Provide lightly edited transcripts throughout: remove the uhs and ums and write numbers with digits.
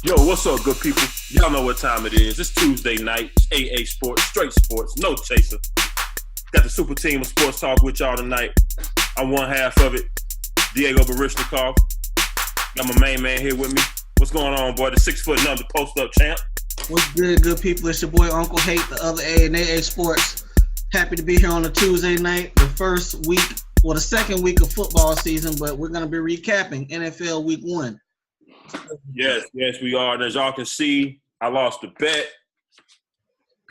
Yo, what's up, good people? Y'all know what time it is. It's Tuesday night. It's AA Sports, straight sports, no chaser. Got the super team of sports talk with y'all tonight. I'm one half of it, Diego Barishnikov. Got my main man here with me. What's going on, boy? The 6'0", post-up champ. What's good people? It's your boy Uncle Hate, the other A and AA Sports. Happy to be here on a Tuesday night, the second week of football season, but we're going to be recapping NFL Week 1. Yes, we are. And as y'all can see, I lost the bet.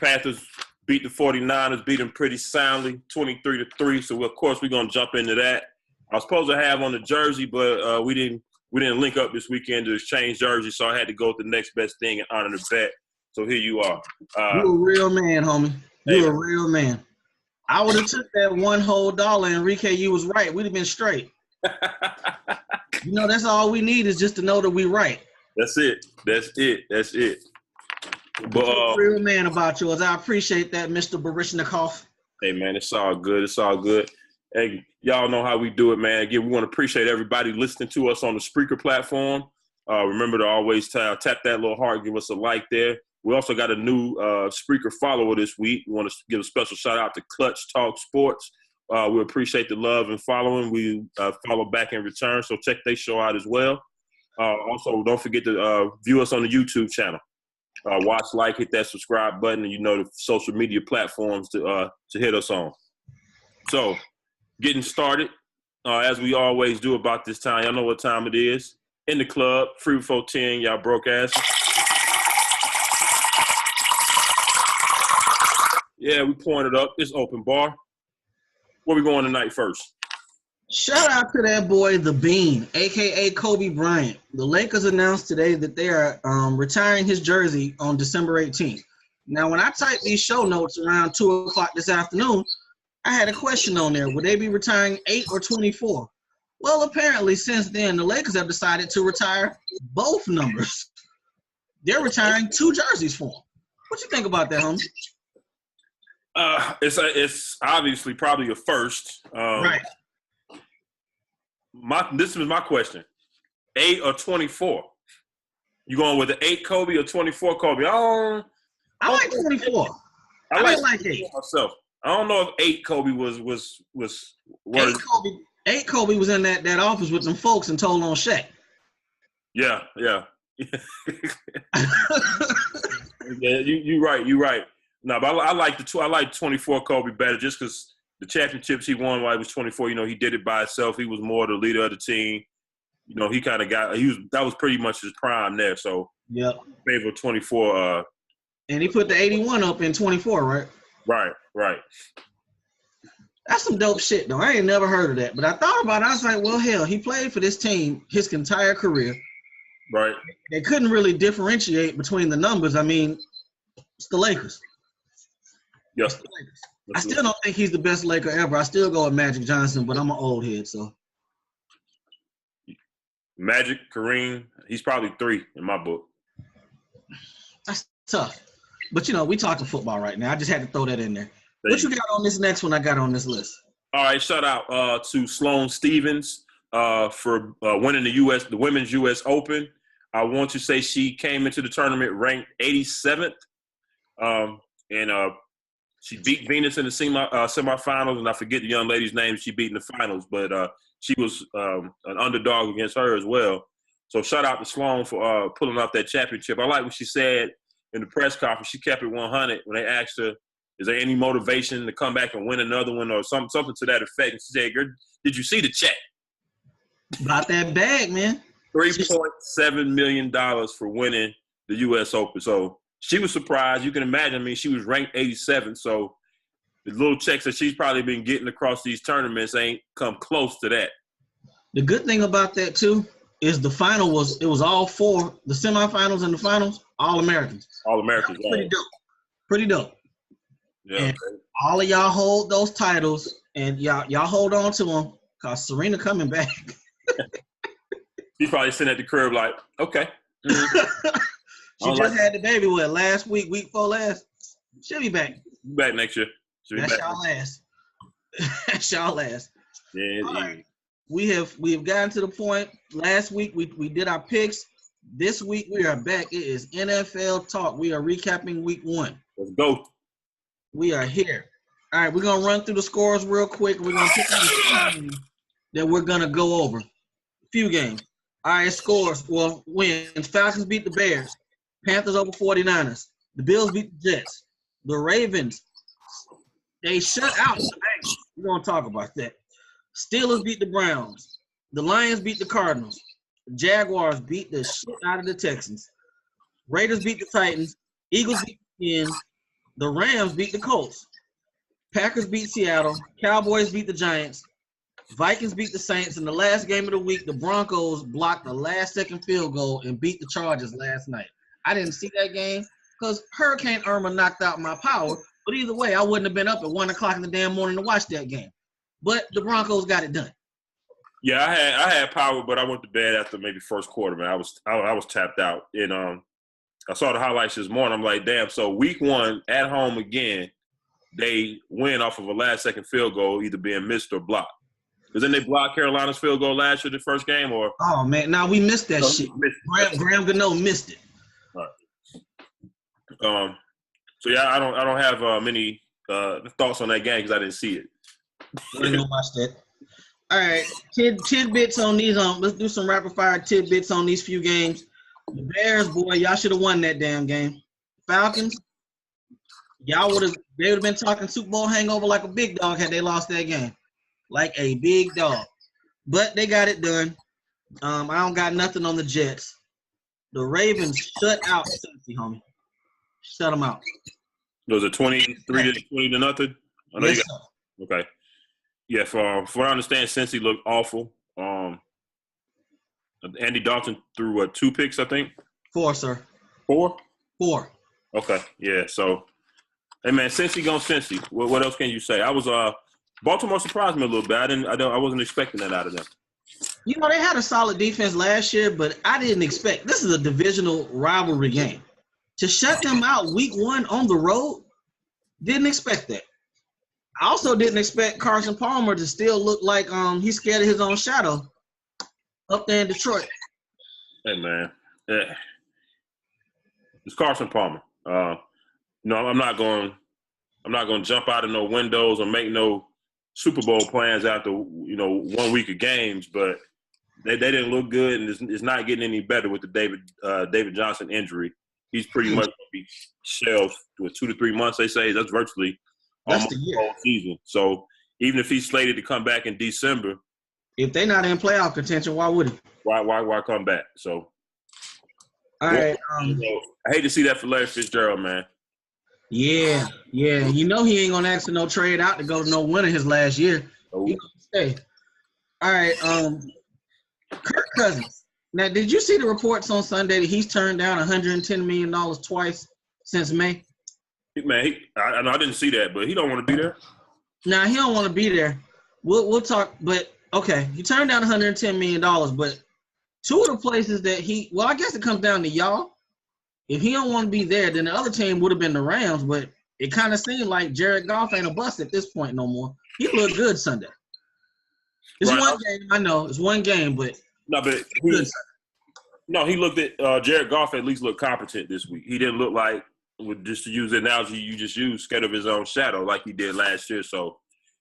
Panthers beat the 49ers, beat them pretty soundly, 23-3. So, of course, we're going to jump into that. I was supposed to have on the jersey, but we didn't link up this weekend to exchange jerseys, so I had to go with the next best thing and honor the bet. So here you are. You a real man, homie. You a real man. I would have took that one whole dollar, Enrique. You was right. We'd have been straight. You know, that's all we need is just to know that we right. That's it. But a real man about yours. I appreciate that, Mr. Barishnikov. Hey, man, it's all good. Hey, y'all know how we do it, man. Again, we want to appreciate everybody listening to us on the Spreaker platform. Remember to always tap that little heart, give us a like there. We also got a new Spreaker follower this week. We want to give a special shout out to Clutch Talk Sports. We appreciate the love and following. We follow back in return, so check their show out as well. Also, don't forget to view us on the YouTube channel. Watch, like, hit that subscribe button, and you know the social media platforms to hit us on. So, getting started, as we always do about this time. Y'all know what time it is. In the club, free before 10, y'all broke asses. Yeah, we pointed up. It's open bar. Where we going tonight first? Shout out to that boy, The Bean, a.k.a. Kobe Bryant. The Lakers announced today that they are retiring his jersey on December 18th. Now, when I typed these show notes around 2 o'clock this afternoon, I had a question on there. Would they be retiring 8 or 24? Well, apparently, since then, the Lakers have decided to retire both numbers. They're retiring 2 jerseys for him. What you think about that, homie? It's obviously probably a first. Right. This is my question: 8 or 24? You going with the 8 Kobe or 24 Kobe? I like 24. I like 8 myself. I don't know if 8 Kobe was 8 Kobe was in that office with some folks and told on Shaq. Yeah. Yeah, you right. No, but I like 24 Kobe better just because the championships he won while he was 24. You know, he did it by himself. He was more the leader of the team. You know, he kind of that was pretty much his prime there. So yeah, favor 24. And he put the 81 up in 24, right? Right. That's some dope shit, though. I ain't never heard of that. But I thought about it. I was like, well, hell, he played for this team his entire career. Right. They couldn't really differentiate between the numbers. I mean, it's the Lakers. Yes. I still don't think he's the best Laker ever. I still go with Magic Johnson, but I'm an old head, so. Magic, Kareem, he's probably 3 in my book. That's tough. But, you know, we talking football right now. I just had to throw that in there. What you got on this next one I got on this list? All right, shout out to Sloane Stephens for winning the Women's U.S. Open. I want to say she came into the tournament ranked 87th. She beat Venus in the semifinals, and I forget the young lady's name she beat in the finals, but she was an underdog against her as well. So shout out to Sloane for pulling off that championship. I like what she said in the press conference. She kept it 100 when they asked her, is there any motivation to come back and win another one or something to that effect? And she said, girl, did you see the check? About that bag, man. $3.7 million for winning the U.S. Open. So she was surprised. You can imagine. I mean, she was ranked 87th. So the little checks that she's probably been getting across these tournaments ain't come close to that. The good thing about that, too, is the final was all 4, the semifinals and the finals, all Americans. All Americans. Pretty dope. Yeah. And all of y'all hold those titles, and y'all hold on to them, because Serena coming back. She's probably sitting at the crib like, okay. She just had the baby, last week before last? She'll be back. Back next year. That's y'all ass. That's y'all ass. Yeah, right. We have gotten to the point. Last week we did our picks. This week we are back. It is NFL Talk. We are recapping week 1. Let's go. We are here. All right, we're going to run through the scores real quick. We're going to pick out a few games that we're going to go over. A few games. All right, scores. Well, wins. Falcons beat the Bears. Panthers over 49ers. The Bills beat the Jets. The Ravens, they shut out the Bengals. We're going to talk about that. Steelers beat the Browns. The Lions beat the Cardinals. The Jaguars beat the shit out of the Texans. Raiders beat the Titans. Eagles beat the Skins. The Rams beat the Colts. Packers beat Seattle. Cowboys beat the Giants. Vikings beat the Saints. In the last game of the week, the Broncos blocked the last-second field goal and beat the Chargers last night. I didn't see that game because Hurricane Irma knocked out my power. But either way, I wouldn't have been up at 1 o'clock in the damn morning to watch that game. But the Broncos got it done. Yeah, I had power, but I went to bed after maybe first quarter, man. I was tapped out. And I saw the highlights this morning. I'm like, damn, so week 1 at home again, they win off of a last-second field goal either being missed or blocked. Because then they blocked Carolina's field goal last year, the first game, or – Oh, man. Now, we missed that shit. Graham Gano missed it. All right. So, yeah, I don't have many thoughts on that game because I didn't see it. I didn't watch that. All right, tidbits on these. Let's do some rapid-fire tidbits on these few games. The Bears, boy, y'all should have won that damn game. Falcons, they would have been talking Super Bowl hangover like a big dog had they lost that game. Like a big dog. But they got it done. I don't got nothing on the Jets. The Ravens shut out Cincy, homie. Shut them out. Was it 23 to 20 to nothing? I know Yes, okay. Yeah, for what I understand, Cincy looked awful. Andy Dalton threw 2 picks, I think. 4, sir. 4? 4. Okay, yeah. So, hey man, Cincy gone Cincy. What else can you say? I was Baltimore surprised me a little bit. I wasn't expecting that out of them. You know, they had a solid defense last year, but I didn't expect. This is a divisional rivalry game. To shut them out week 1 on the road, didn't expect that. I also didn't expect Carson Palmer to still look like he's scared of his own shadow up there in Detroit. Hey man, it's Carson Palmer. No, I'm not going to jump out of no windows or make no Super Bowl plans after 1 week of games, but they didn't look good, and it's not getting any better with the David Johnson injury. He's pretty much going to be shelved with 2 to 3 months. They say that's virtually almost the whole season. So even if he's slated to come back in December, if they're not in playoff contention, why would he? Why come back? So, all right. I hate to see that for Larry Fitzgerald, man. Yeah. You know he ain't gonna ask for no trade out to go to no winner his last year. He gonna stay. All right. Kirk Cousins. Now, did you see the reports on Sunday that he's turned down $110 million twice since May? Man, I didn't see that, but he don't want to be there. Nah, he don't want to be there. We'll talk, but okay, he turned down $110 million, but 2 of the places that I guess it comes down to y'all. If he don't want to be there, then the other team would have been the Rams, but it kind of seemed like Jared Goff ain't a bust at this point no more. He looked good Sunday. It's right. One game, I know. It's one game, but he looked at Jared Goff at least looked competent this week. He didn't look like, just to use the analogy you just used, scared of his own shadow like he did last year. So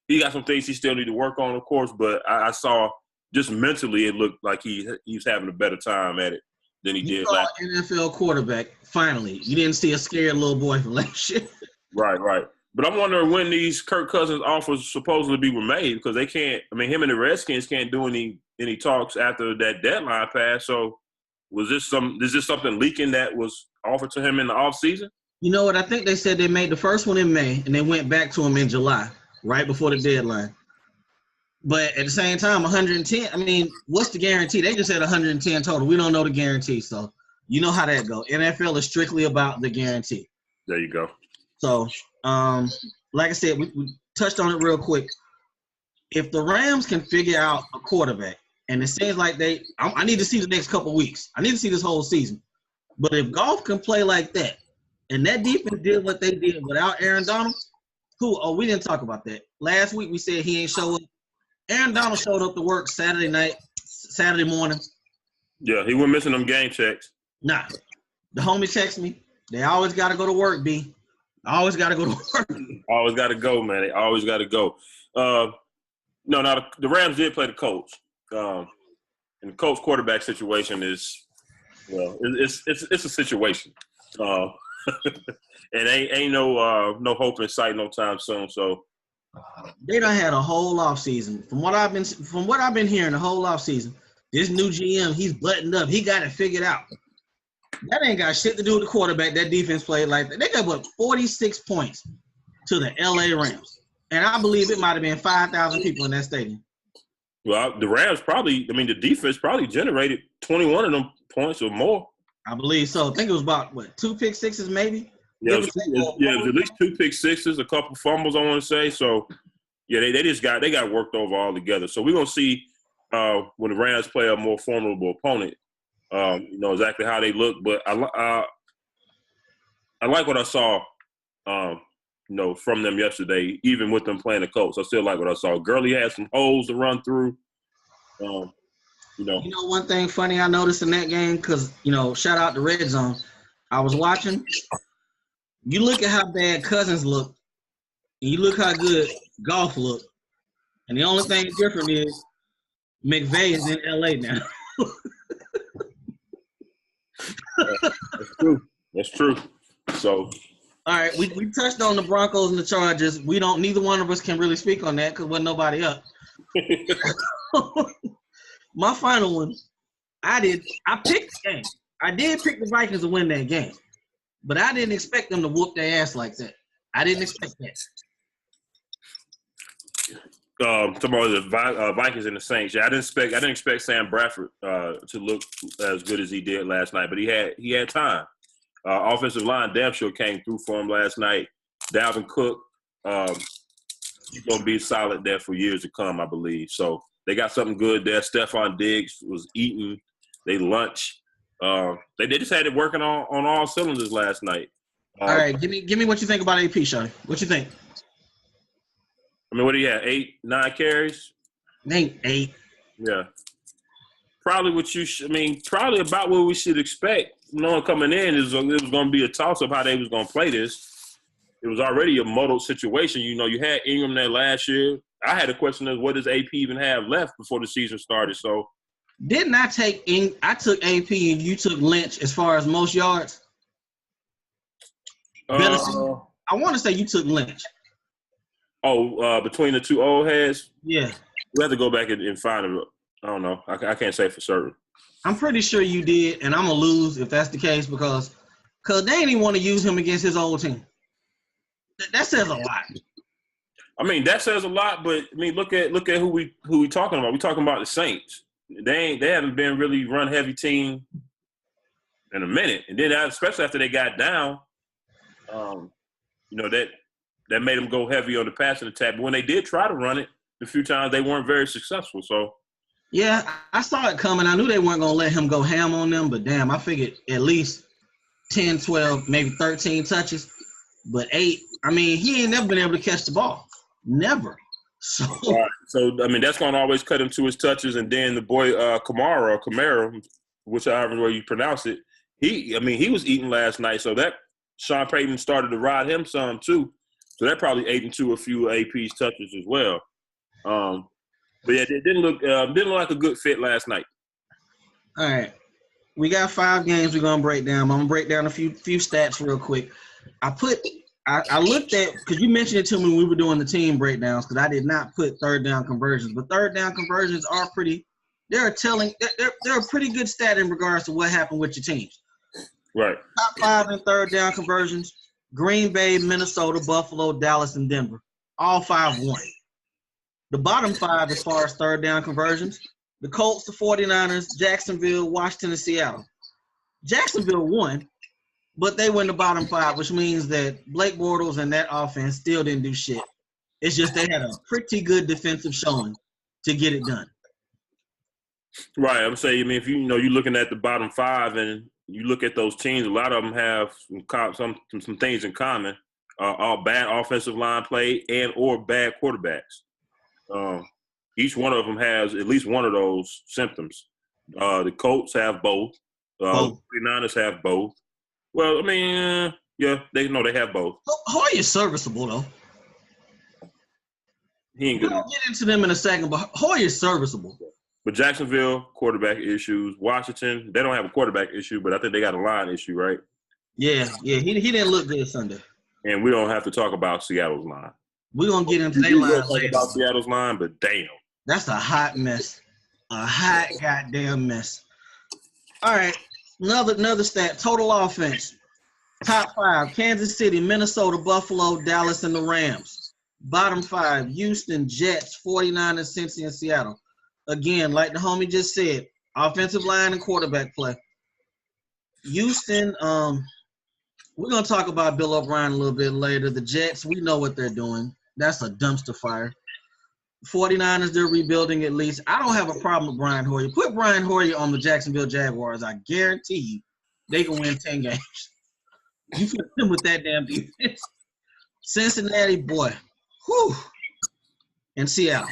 he got some things he still need to work on, of course, but I saw just mentally it looked like he was having a better time at it than he did last year. NFL quarterback, finally. You didn't see a scared little boy from last year. Right. But I'm wondering when these Kirk Cousins offers supposedly were made, because they can't – I mean, him and the Redskins can't do any talks after that deadline pass. So is this something leaking that was offered to him in the offseason? You know what? I think they said they made the first one in May, and they went back to him in July, right before the deadline. But at the same time, 110, I mean, what's the guarantee? They just said 110 total. We don't know the guarantee, so you know how that goes. NFL is strictly about the guarantee. There you go. So, like I said, we touched on it real quick. If the Rams can figure out a quarterback, and it seems like I need to see the next couple weeks. I need to see this whole season. But if Goff can play like that, and that defense did what they did without Aaron Donald, we didn't talk about that. Last week we said he ain't show up. Aaron Donald showed up to work Saturday morning. Yeah, he went missing them game checks. Nah. The homie text me. They always got to go to work, B. Always got to go to work. Always got to go, man. They always got to go. No, now the Rams did play the Colts. And the Colts quarterback situation is, well, it's a situation. And ain't no hope in sight no time soon. So they done had a whole off season. From what I've been hearing, the whole off season. This new GM, he's buttoned up. He got it figured out. That ain't got shit to do with the quarterback. That defense played like that. They got what 46 points to the LA Rams, and I believe it might have been 5,000 people in that stadium. Well, the Rams the defense probably generated 21 of them points or more. I believe so. I think it was about, 2 pick sixes maybe? Yeah, it was at least 2 pick sixes, a couple fumbles, I want to say. So, yeah, they got worked over all together. So we're going to see when the Rams play a more formidable opponent, exactly how they look. But I like what I saw, from them yesterday, even with them playing the Colts. I still like what I saw. Gurley had some holes to run through. One thing funny I noticed in that game, because, shout out to Red Zone. I was watching. You look at how bad Cousins look, and you look how good Goff look, and the only thing different is McVay is in L.A. now. That's true. So, all right, we touched on the Broncos and the Chargers. Neither one of us can really speak on that because wasn't nobody up. My final one, I picked the game. I did pick the Vikings to win that game, but I didn't expect them to whoop their ass like that. I didn't expect that. Talking about the Vikings and the Saints. Yeah, I didn't expect Sam Bradford to look as good as he did last night, but he had time. Offensive line damn sure came through for him last night. Dalvin Cook, he's gonna be solid there for years to come, I believe. So they got something good there. Stephon Diggs was eating their lunch. They just had it working on all cylinders last night. All right, give me what you think about AP, Shawty. What you think? I mean, what do you have? 8, 9 carries? Ain't 8. Yeah. Probably probably about what we should expect. Knowing coming in, it was going to be a toss-up how they was going to play this. It was already a muddled situation. You had Ingram there last year. I had a question of what does AP even have left before the season started. So, didn't I I took AP and you took Lynch as far as most yards? I want to say you took Lynch. Between the two old heads? Yeah. We have to go back and find it. I don't know. I can't say for certain. I'm pretty sure you did, and I'm going to lose if that's the case because they didn't even want to use him against his old team. That says a lot. I mean, that says a lot, but I mean, look at who we talking about. We talking about the Saints. They haven't been really run heavy team in a minute, and then especially after they got down, that made them go heavy on the passing attack. But when they did try to run it, a few times they weren't very successful. So. Yeah, I saw it coming. I knew they weren't going to let him go ham on them, but damn, I figured at least 10, 12, maybe 13 touches. But 8, I mean, he ain't never been able to catch the ball. Never. So, right. I mean, that's going to always cut him to his touches. And then the boy Kamara, whichever way you pronounce it, he was eating last night. So that Sean Payton started to ride him some too. So that probably ate into a few AP's touches as well. But yeah, it didn't look like a good fit last night. All right, we got 5 games we're gonna break down. I'm gonna break down a few stats real quick. I looked at because you mentioned it to me when we were doing the team breakdowns because I did not put third down conversions, but third down conversions are pretty. They're a pretty good stat in regards to what happened with your teams. Right. Top 5 in third down conversions: Green Bay, Minnesota, Buffalo, Dallas, and Denver. All 5 won. The bottom 5 as far as third down conversions: the Colts, the 49ers, Jacksonville, Washington, and Seattle. Jacksonville won, but they were in the bottom 5, which means that Blake Bortles and that offense still didn't do shit. It's just they had a pretty good defensive showing to get it done. Right. I'm saying, I mean, if you're looking at the bottom 5 and you look at those teams, a lot of them have some things in common. All bad offensive line play and or bad quarterbacks. Each one of them has at least one of those symptoms. The Colts have both. Both. 49ers have both. Well, I mean, yeah, they have both. Hoyer's serviceable, though. He ain't good. We'll get into them in a second, but Hoyer's serviceable. But Jacksonville, quarterback issues. Washington, they don't have a quarterback issue, but I think they got a line issue, right? Yeah. He didn't look good Sunday. And we don't have to talk about Seattle's line. We're going to get into their line later. About Seattle's line, but damn. That's a hot mess. A hot goddamn mess. All right. Another stat. Total offense. Top 5, Kansas City, Minnesota, Buffalo, Dallas, and the Rams. Bottom 5, Houston, Jets, 49ers, Cincy, and Seattle. Again, like the homie just said, offensive line and quarterback play. Houston, we're going to talk about Bill O'Brien a little bit later. The Jets, we know what they're doing. That's a dumpster fire. 49ers, they're rebuilding at least. I don't have a problem with Brian Hoyer. Put Brian Hoyer on the Jacksonville Jaguars. I guarantee you they can win 10 games. You put them with that damn defense. Cincinnati, boy. Whew. And Seattle.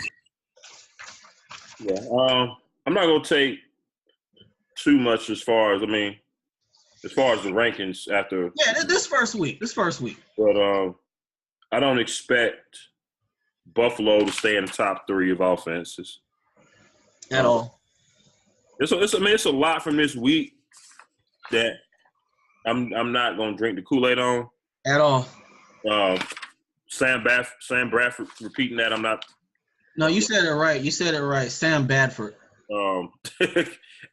Yeah. I'm not going to take too much as far as the rankings after. Yeah, this first week. But I don't expect Buffalo to stay in the top 3 of offenses. At all. It's a lot from this week that I'm not going to drink the Kool-Aid on. At all. Sam Bradford repeating that. I'm not. No, you said it right. Sam Bradford.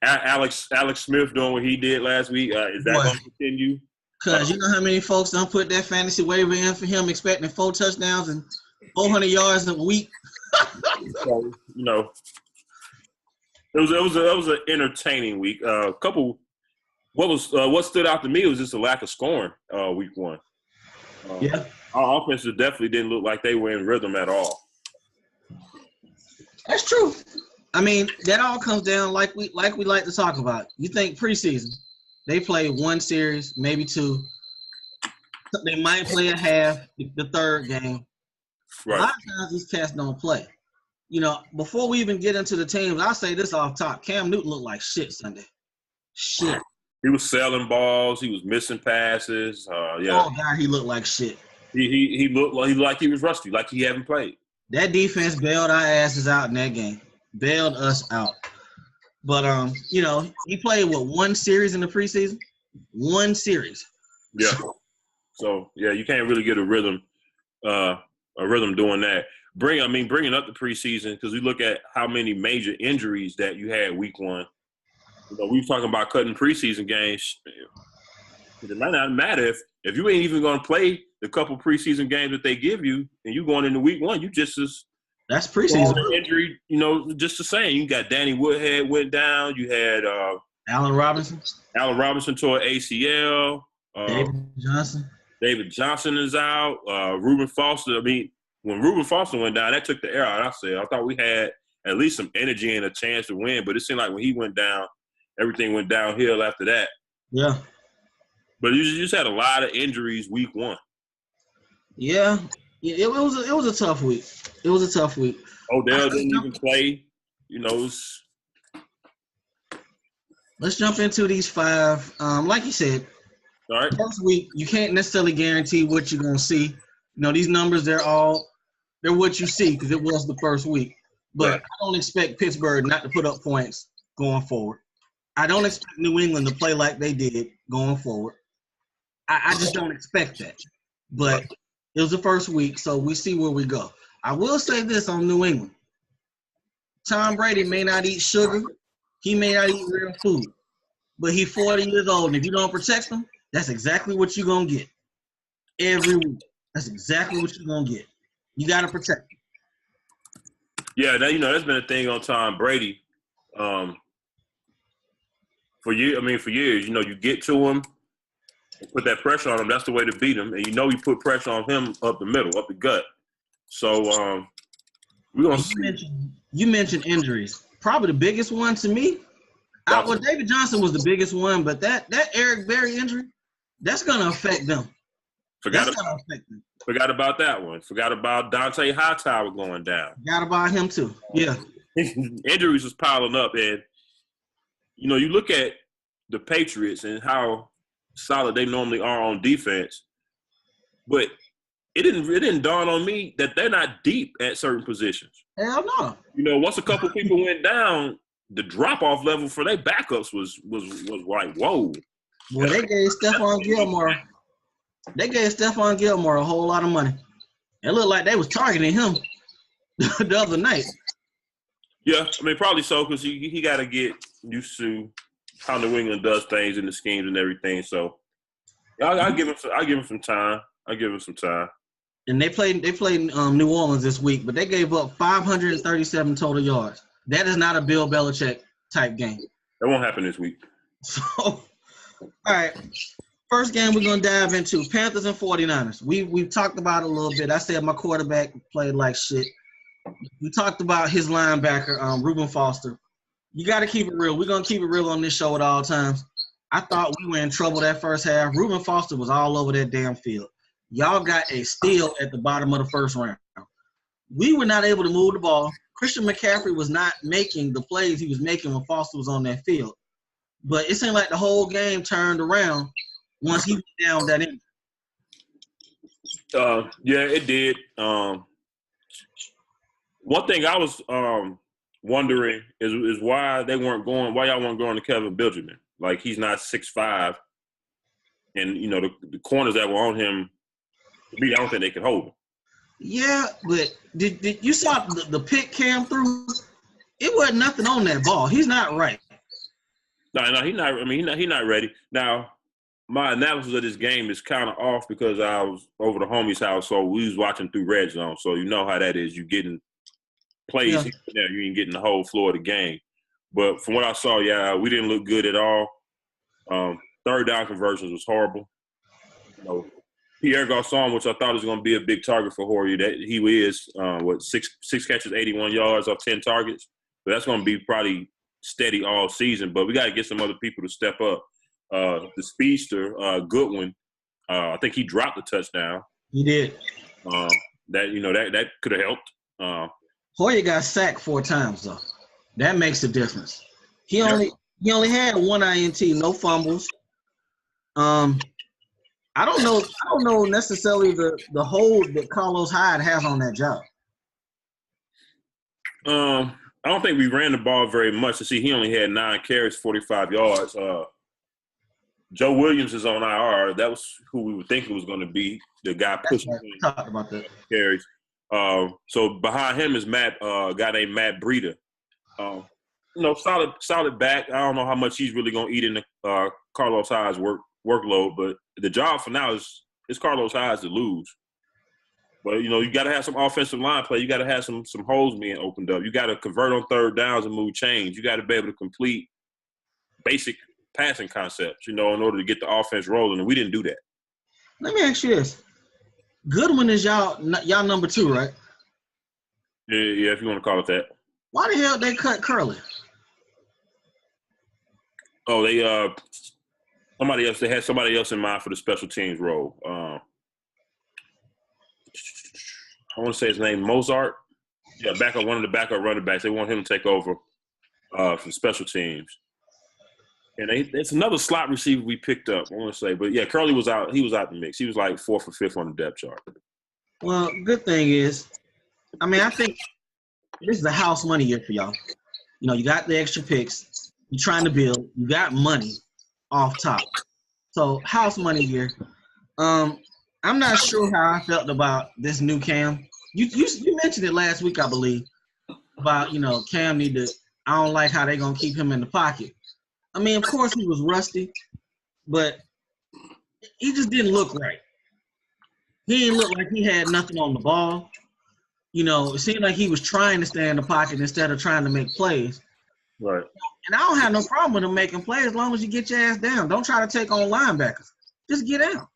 Alex Smith doing what he did last week. Is that going to continue? Because you know how many folks don't put that fantasy waiver in for him expecting 4 touchdowns and 400 yards a week? So, it was an entertaining week. What stood out to me was just a lack of scoring week 1. Yeah. Our offense definitely didn't look like they were in rhythm at all. That's true. I mean, that all comes down like we like to talk about. You think preseason, they play 1 series, maybe 2. They might play a half, the third game. Right. A lot of times these cats don't play. Before we even get into the teams, I'll say this off top. Cam Newton looked like shit Sunday. Shit. He was selling balls. He was missing passes. Yeah. Oh, God, he looked like shit. He looked like he was rusty, like he hadn't played. That defense bailed our asses out in that game. Bailed us out. But, he played, 1 series in the preseason? 1 series. Yeah. So, yeah, you can't really get a rhythm doing that. Bringing up the preseason, because we look at how many major injuries that you had week 1. We were talking about cutting preseason games. It might not matter if you ain't even going to play the couple preseason games that they give you, and you going into week 1, you just as that's preseason injury. Just the same. You got Danny Woodhead went down. You had Allen Robinson. Allen Robinson tore ACL. David Johnson is out. Reuben Foster. When Reuben Foster went down, that took the air out. I thought we had at least some energy and a chance to win, but it seemed like when he went down, everything went downhill after that. Yeah. But you just had a lot of injuries week 1. Yeah. It was a tough week. Odell didn't even play. Let's jump into these 5. Like you said, all right. First week, you can't necessarily guarantee what you're going to see. These numbers, they're what you see because it was the first week. But right. I don't expect Pittsburgh not to put up points going forward. I don't expect New England to play like they did going forward. I just don't expect that. But it was the first week, so we see where we go. I will say this on New England. Tom Brady may not eat sugar. He may not eat real food. But he's 40 years old, and if you don't protect him, that's exactly what you're going to get. Every week. That's exactly what you're going to get. You got to protect him. Yeah, that's been a thing on Tom Brady. For years, you get to him, put that pressure on him. That's the way to beat him. And you put pressure on him up the middle, up the gut. So we're going to see. You mentioned injuries. Probably the biggest one to me. David Johnson was the biggest one, but that Eric Berry injury, that's going to affect them. Forgot about that one. Forgot about Dante Hightower going down. Forgot about him too. Yeah. Injuries was piling up, and you look at the Patriots and how solid they normally are on defense, but it didn't dawn on me that they're not deep at certain positions. Hell no. You know, once a couple people went down, the drop-off level for their backups was like, whoa. Boy, they gave Stephon Gilmore a whole lot of money. It looked like they was targeting him the other night. Yeah, I mean, probably so, because he got to get used to how New England does things in the schemes and everything. So, I give him some time. And they played New Orleans this week, but they gave up 537 total yards. That is not a Bill Belichick type game. That won't happen this week. So, all right. First game we're going to dive into, Panthers and 49ers. We've talked about it a little bit. I said my quarterback played like shit. We talked about his linebacker, Reuben Foster. You got to keep it real. We're going to keep it real on this show at all times. I thought we were in trouble that first half. Reuben Foster was all over that damn field. Y'all got a steal at the bottom of the first round. We were not able to move the ball. Christian McCaffrey was not making the plays he was making when Foster was on that field. But it seemed like the whole game turned around once he went down that injury. Yeah, it did. One thing I was wondering is why y'all weren't going to Kevin Benjamin. Like, he's not 6'5", and you know the corners that were on him, I don't think they could hold him. Yeah, but did you saw the pick Cam threw? It wasn't nothing on that ball. He's not right. No, he's not. I mean, he's not ready. Now, my analysis of this game is kind of off because I was over the homie's house, so we was watching through Red Zone. So you know how that is. You getting plays there, you ain't getting the whole floor of the game. But from what I saw, yeah, we didn't look good at all. Third down conversions was horrible. You know, Pierre Garçon, which I thought was going to be a big target for Horry, that he is, six catches, 81 yards off 10 targets. But that's going to be probably steady all season. But we got to get some other people to step up. The speedster, Goodwin, I think he dropped the touchdown. He did. That could have helped. Hoyer got sacked 4 times though. That makes a difference. He only had 1 INT, no fumbles. I don't know necessarily the hold that Carlos Hyde has on that job. I don't think we ran the ball very much. To see, he only had 9 carries, 45 yards. Joe Williams is on IR. That was who we were thinking was going to be the guy pushing. Talk about that. Carries. So behind him is a guy named Matt Breida. Solid back. I don't know how much he's really going to eat in the Carlos Hyde's workload, but the job for now is Carlos Hyde's to lose. But, you got to have some offensive line play. You got to have some holes being opened up. You got to convert on third downs and move chains. You got to be able to complete basic passing concepts, in order to get the offense rolling, and we didn't do that. Let me ask you this. Goodwin is y'all number 2, right? Yeah, if you want to call it that. Why the hell they cut Curley? Oh, they had somebody else in mind for the special teams role. I want to say his name, Mozart. Yeah, one of the backup running backs. They want him to take over for special teams. And it's another slot receiver we picked up, I want to say. But, yeah, Curley was out. He was out the mix. He was like 4th or 5th on the depth chart. Well, good thing is, I think this is a house money year for y'all. You got the extra picks. You're trying to build. You got money off top. So, house money year. I'm not sure how I felt about this new Cam. You mentioned it last week, I believe, about, Cam I don't like how they're going to keep him in the pocket. I mean, of course he was rusty, but he just didn't look right. He didn't look like he had nothing on the ball. It seemed like he was trying to stay in the pocket instead of trying to make plays. Right. And I don't have no problem with him making plays as long as you get your ass down. Don't try to take on linebackers. Just get down.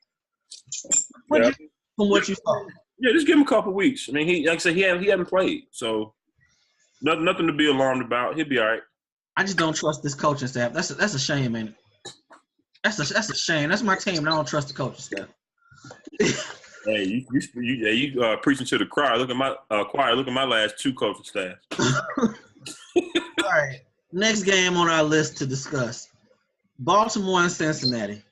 From what you saw. Yeah, just give him a couple weeks. I mean, he hadn't played, so nothing to be alarmed about. He'll be all right. I just don't trust this coaching staff. That's a shame, ain't it? That's a shame. That's my team, and I don't trust the coaching staff. Hey, you preaching to the choir. Look at my choir. Look at my last 2 coaching staffs. All right. Next game on our list to discuss. Baltimore and Cincinnati.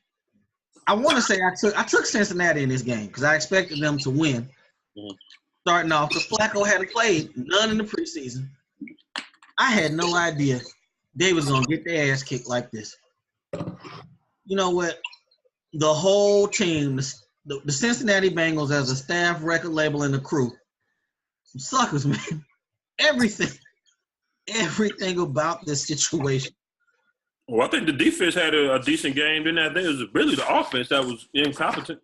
I want to say I took Cincinnati in this game because I expected them to win. Mhm. Starting off, because Flacco hadn't played none in the preseason. I had no idea they was gonna get their ass kicked like this. You know what? The whole team, the Cincinnati Bengals as a staff, record label, and the crew, some suckers, man. Everything about this situation. Well, I think the defense had a decent game. Then I think it was really the offense that was incompetent.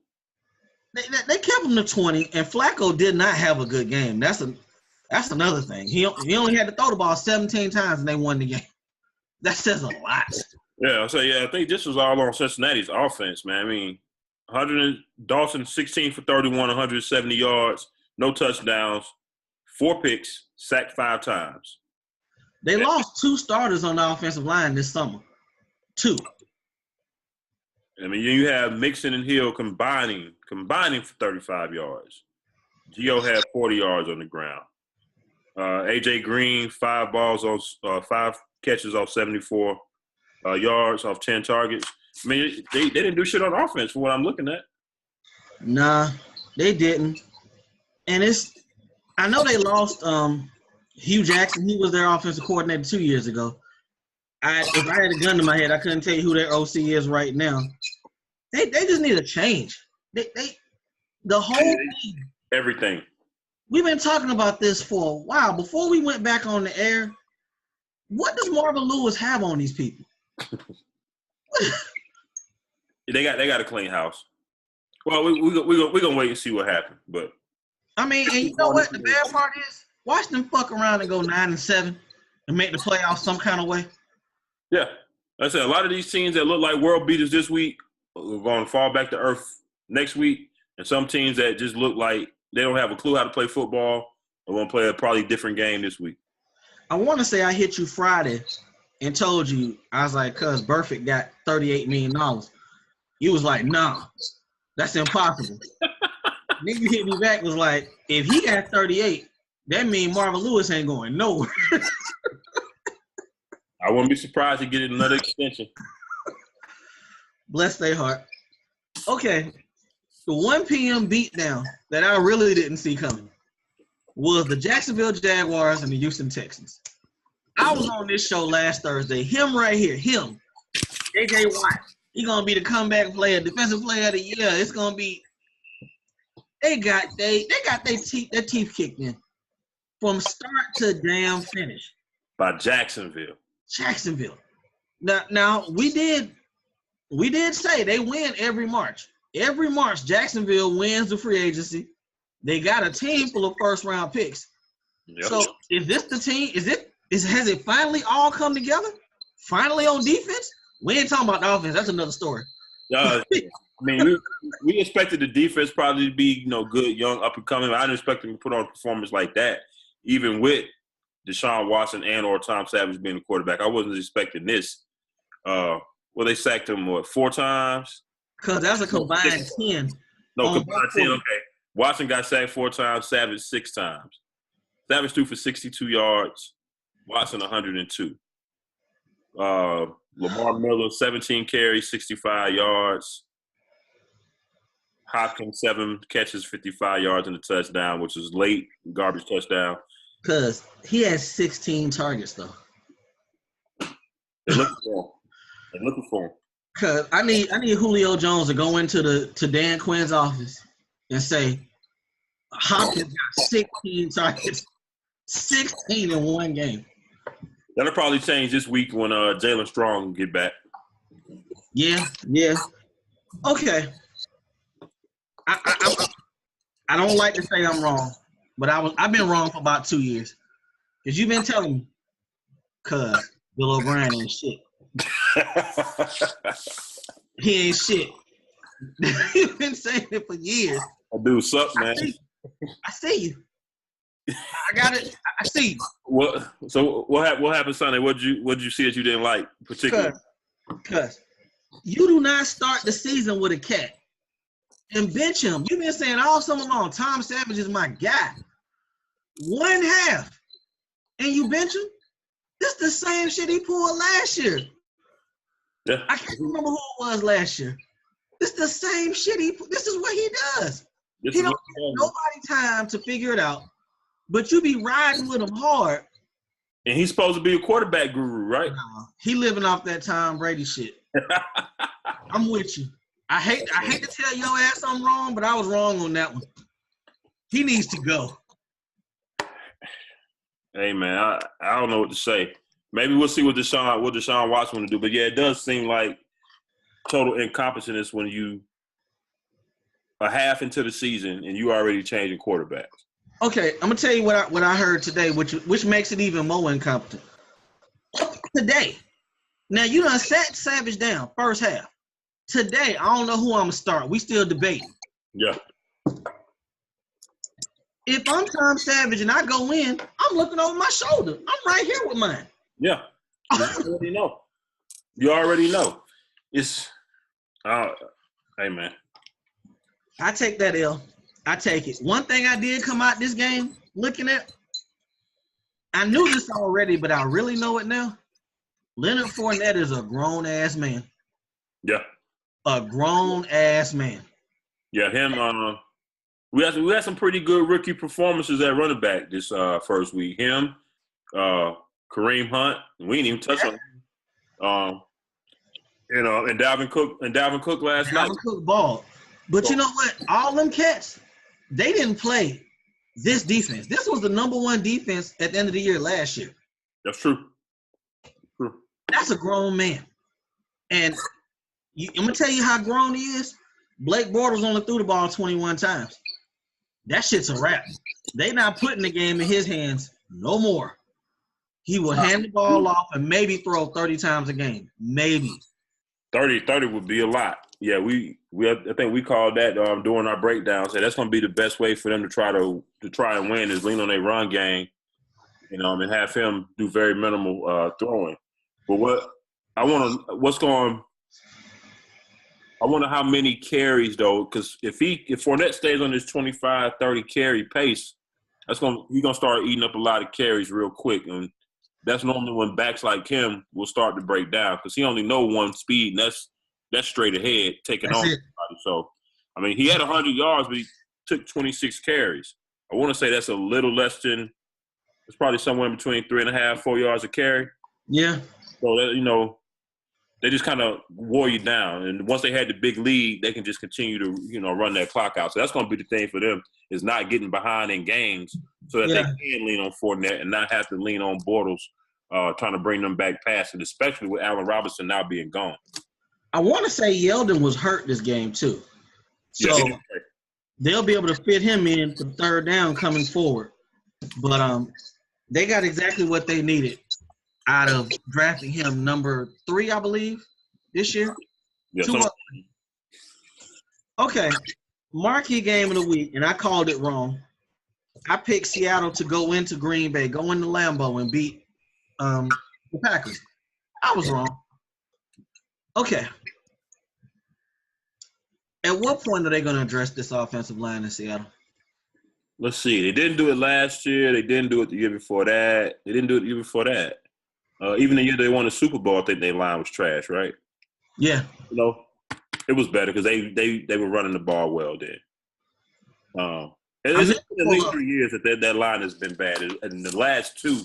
They kept him to 20, and Flacco did not have a good game. That's another thing. He only had to throw the ball 17 times, and they won the game. That says a lot. Yeah, I think this was all on Cincinnati's offense, man. I mean, Dawson 16 for 31, 170 yards, no touchdowns, 4 picks, sacked 5 times. They lost 2 starters on the offensive line this summer. 2. I mean, you have Mixon and Hill combining for 35 yards. Gio had 40 yards on the ground. AJ Green, 5 catches off 74 yards off 10 targets. I mean, they didn't do shit on offense from what I'm looking at. Nah, they didn't. And I know they lost Hugh Jackson. He was their offensive coordinator 2 years ago. If I had a gun to my head, I couldn't tell you who their OC is right now. They just need a change. The whole thing. Everything. We've been talking about this for a while. Before we went back on the air, what does Marvin Lewis have on these people? They got a clean house. Well, we're gonna wait and see what happens. But I mean, and you know what? The bad part is, watch them fuck around and go 9-7 and make the playoffs some kind of way. Yeah, like I said, a lot of these teams that look like world beaters this week are going to fall back to earth next week, and some teams that just look like they don't have a clue how to play football are going to play a probably different game this week. I want to say I hit you Friday and told you, I was like, cuz Burfict got $38 million. You was like, nah, that's impossible. Then you hit me back, was like, if he got 38, that means Marvin Lewis ain't going nowhere. I wouldn't be surprised to get another extension. Bless their heart. Okay, the 1 p.m. beatdown that I really didn't see coming was the Jacksonville Jaguars and the Houston Texans. I was on this show last Thursday. Him right here, J.J. Watt. He gonna be the comeback player, defensive player of the year. It's gonna be. They got their teeth kicked in from start to damn finish by Jacksonville. Now we did say they win every March. Every March, Jacksonville wins the free agency. They got a team full of first-round picks. Yep. So is this the team? Has it finally all come together? Finally on defense? We ain't talking about the offense. That's another story. I mean, we expected the defense probably to be, good, young, up and coming. I didn't expect them to put on a performance like that, even with Deshaun Watson and or Tom Savage being the quarterback. I wasn't expecting this. They sacked him, 4 times? Because that's a combined 10. No, combined 10, okay. Watson got sacked 4 times, Savage 6 times. Savage threw for 62 yards, Watson 102. Lamar Miller, 17 carries, 65 yards. Hopkins, 7 catches, 55 yards and a touchdown, which was late, garbage touchdown. Because he has 16 targets, though. They're looking for him. Because I need Julio Jones to go into Dan Quinn's office and say, Hopkins got 16 targets, 16 in one game. That'll probably change this week when Jalen Strong get back. Yeah. Okay. I don't like to say I'm wrong, but I've been wrong for about 2 years. Because you've been telling me, cuz Bill O'Brien ain't shit. He ain't shit. You've been saying it for years. I do suck, man. I see you. I got it. I see you. What happened Sunday? What'd you see that you didn't like particularly? Because you do not start the season with a cat and bench him. You've been saying all summer long, Tom Savage is my guy. 1 half. And you bench him? This the same shit he pulled last year. Yeah. I can't remember who it was last year. It's the same shit. This is what he does. He don't give nobody time to figure it out, but you be riding with him hard. And he's supposed to be a quarterback guru, right? He living off that Tom Brady shit. I'm with you. I hate to tell your ass I'm wrong, but I was wrong on that one. He needs to go. Hey man, I don't know what to say. Maybe we'll see what Deshaun Watson want to do. But yeah, it does seem like total incompetence when you a half into the season and you already changing quarterbacks. Okay, I'm gonna tell you what I heard today, which makes it even more incompetent. Today, now you done sat Savage down first half. Today, I don't know who I'm gonna start. We still debating. Yeah. If I'm Tom Savage and I go in, I'm looking over my shoulder. I'm right here with mine. Yeah. You already know. You already know. It's hey man. I take that L. I take it. One thing I did come out this game looking at, I knew this already, but I really know it now. Leonard Fournette is a grown-ass man. Yeah. A grown-ass man. Yeah, him, we had some pretty good rookie performances at running back this first week. Him, Kareem Hunt, we didn't even touch on him. And Dalvin Cook last night. Dalvin Cook ball. But you know what? All them cats, they didn't play this defense. This was the number one defense at the end of the year last year. That's true. That's a grown man. And I'm going to tell you how grown he is. Blake Bortles only threw the ball 21 times. That shit's a wrap. They not putting the game in his hands no more. He will hand the ball off and maybe throw 30 times a game. Maybe. 30 would be a lot. Yeah, I think we called that during our breakdown. So that's going to be the best way for them to try and win is lean on their run game, and have him do very minimal throwing. But I wonder how many carries though, because if Fournette stays on this 25, 30 carry pace, he's gonna start eating up a lot of carries real quick, and that's normally when backs like him will start to break down because he only know one speed, and that's straight ahead taking on everybody. So, I mean, he had 100 yards, but he took 26 carries. I want to say that's a little less than. It's probably somewhere in between 3.5, 4 yards a carry. Yeah. So that, they just kind of wore you down. And once they had the big lead, they can just continue to, run that clock out. So that's going to be the thing for them is not getting behind in games so that they can lean on Fournette and not have to lean on Bortles trying to bring them back passing, especially with Allen Robinson now being gone. I want to say Yeldon was hurt this game too. So they'll be able to fit him in for third down coming forward. But they got exactly what they needed out of drafting him number 3, I believe, this year. Yeah, okay, marquee game of the week, and I called it wrong. I picked Seattle to go into Green Bay, go into Lambeau, and beat the Packers. I was wrong. Okay. At what point are they going to address this offensive line in Seattle? Let's see. They didn't do it last year. They didn't do it the year before that. They didn't do it the year before that. Even the year they won the Super Bowl, I think their line was trash, right? Yeah. It was better because they were running the ball well then. It's been at least 3 years that line has been bad, and the last 2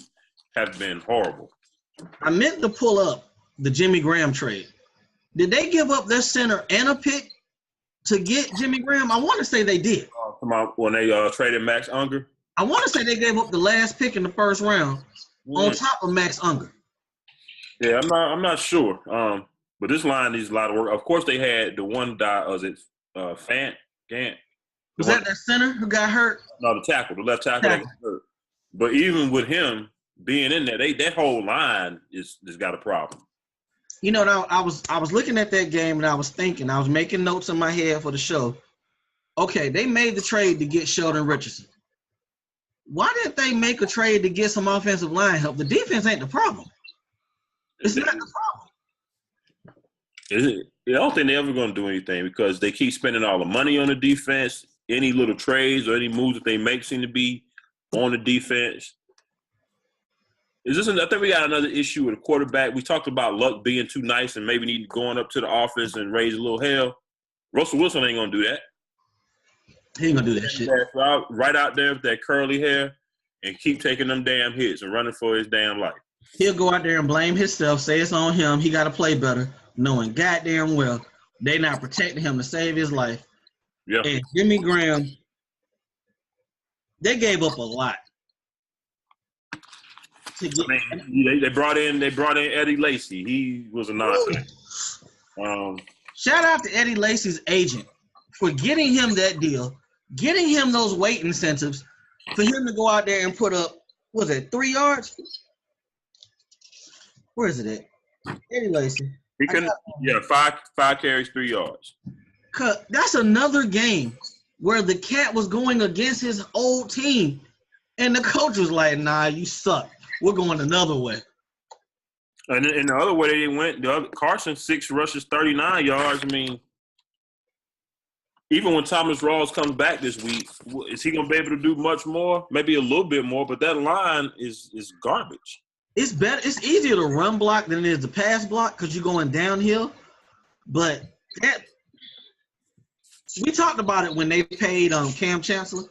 have been horrible. I meant to pull up the Jimmy Graham trade. Did they give up their center and a pick to get Jimmy Graham? I want to say they did. When they traded Max Unger? I want to say they gave up the last pick in the first round on top of Max Unger. Yeah, I'm not sure. But this line needs a lot of work. Of course, they had the one guy. Was it Gant? Was that their center who got hurt? No, the left tackle that got hurt. But even with him being in there, that whole line has got a problem. I was looking at that game and I was thinking, I was making notes in my head for the show. Okay, they made the trade to get Sheldon Richardson. Why didn't they make a trade to get some offensive line help? The defense ain't the problem. It's not the problem. I don't think they're ever going to do anything because they keep spending all the money on the defense. Any little trades or any moves that they make seem to be on the defense. I think we got another issue with a quarterback. We talked about Luck being too nice and maybe need going up to the offense and raise a little hell. Russell Wilson ain't gonna do that. He ain't gonna do that shit. Right out there with that curly hair and keep taking them damn hits and running for his damn life. He'll go out there and blame himself, say it's on him. He got to play better, knowing goddamn well they not protecting him to save his life. Yeah. And Jimmy Graham, they gave up a lot. They brought in Eddie Lacy. He was a nonsense. Shout out to Eddie Lacy's agent for getting him that deal, getting him those weight incentives for him to go out there and put up, was it 3 yards? Where is it at? Eddie Lacy. He couldn't. Yeah, five carries, 3 yards. That's another game where the cat was going against his old team, and the coach was like, "Nah, you suck. We're going another way." And the other way they went, Carson 6 rushes, 39 yards. I mean, even when Thomas Rawls comes back this week, is he gonna be able to do much more? Maybe a little bit more, but that line is garbage. It's better. It's easier to run block than it is to pass block because you're going downhill. But we talked about it when they paid Cam Chancellor.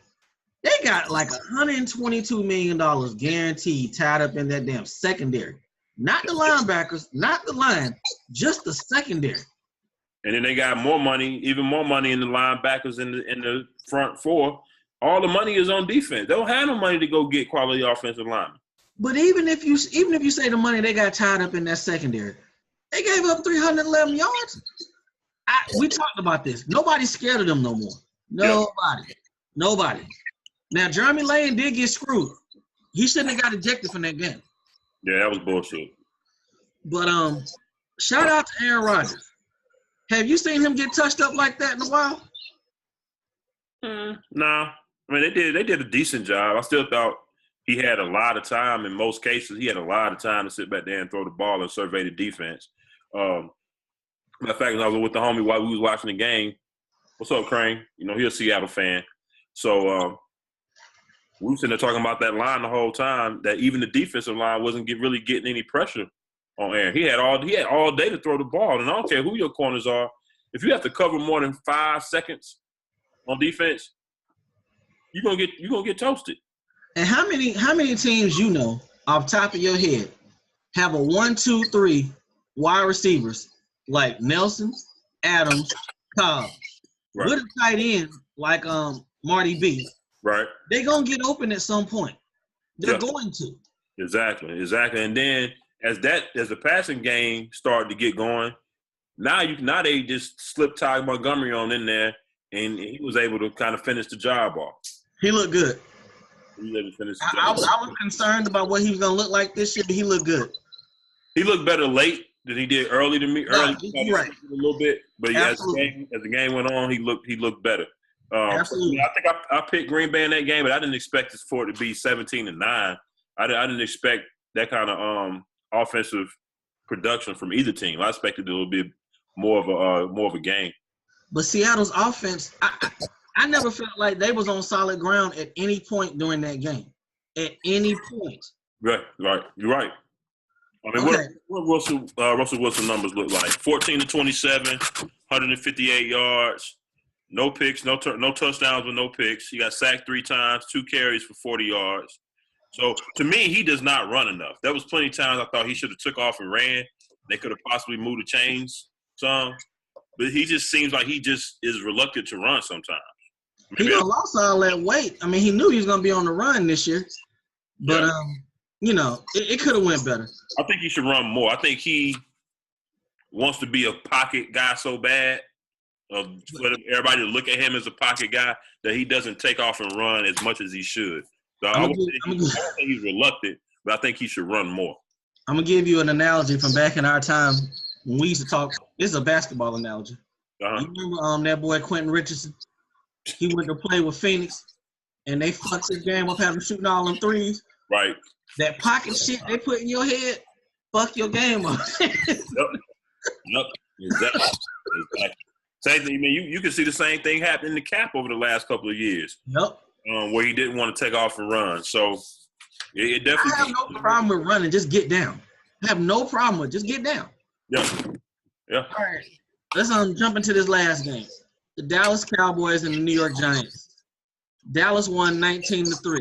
They got like $122 million guaranteed tied up in that damn secondary. Not the linebackers, not the line, just the secondary. And then they got more money, even more money in the linebackers in the front four. All the money is on defense. They don't have no money to go get quality offensive linemen. But even if you say the money they got tied up in that secondary, they gave up 311 yards. We talked about this. Nobody's scared of them no more. Nobody. Now, Jeremy Lane did get screwed. He shouldn't have got ejected from that game. Yeah, that was bullshit. But shout out to Aaron Rodgers. Have you seen him get touched up like that in a while? Nah. I mean, they did a decent job. I still thought he had a lot of time. In most cases, he had a lot of time to sit back there and throw the ball and survey the defense. Matter of fact, I was with the homie while we was watching the game. What's up, Crane? You know, he's a Seattle fan. So we were sitting there talking about that line the whole time, that even the defensive line wasn't really getting any pressure on Aaron. He had all day to throw the ball, and I don't care who your corners are. If you have to cover more than 5 seconds on defense, you're gonna get toasted. And how many teams you know off top of your head have a 1, 2, 3 wide receivers like Nelson, Adams, Cobb, right, with a tight end like Marty B? Right. They're gonna get open at some point. They're going to. Exactly. And then as the passing game started to get going, now they just slipped Ty Montgomery on in there, and he was able to kind of finish the job off. He looked good. I was concerned about what he was gonna look like this year, but he looked good. He looked better late than he did early to me. Right. A little bit, but yeah, as the game went on, he looked better. Absolutely. I think I picked Green Bay in that game, but I didn't expect for it to be 17-9. I didn't expect that kind of offensive production from either team. I expected it would be more of a game. But Seattle's offense, I never felt like they was on solid ground at any point during that game. At any point. Right. You're right. I mean, okay. what Russell Wilson numbers look like? 14-27, 158 yards, no picks, no touchdowns with no picks. He got sacked 3 times, 2 carries for 40 yards. So to me, he does not run enough. There was plenty of times I thought he should have took off and ran. They could have possibly moved the chains some, but he just seems like he just is reluctant to run sometimes. He done lost all that weight. I mean, he knew he was going to be on the run this year, but it could have went better. I think he should run more. I think he wants to be a pocket guy so bad, for everybody to look at him as a pocket guy, that he doesn't take off and run as much as he should. So I don't think he's reluctant, but I think he should run more. I'm going to give you an analogy from back in our time when we used to talk. This is a basketball analogy. Uh-huh. You remember that boy Quentin Richardson? He went to play with Phoenix, and they fucked his game up having shooting all them threes. Right. That pocket shit they put in your head, fuck your game up. Yep. Exactly. Same thing. I mean, you can see the same thing happen in the Cap over the last couple of years. Yep. Where he didn't want to take off and run. So, It definitely. I have no problem with running. Just get down. I have no problem with just get down. Yeah. Yeah. All right. Let's jump into this last game. The Dallas Cowboys and the New York Giants. Dallas won 19-3.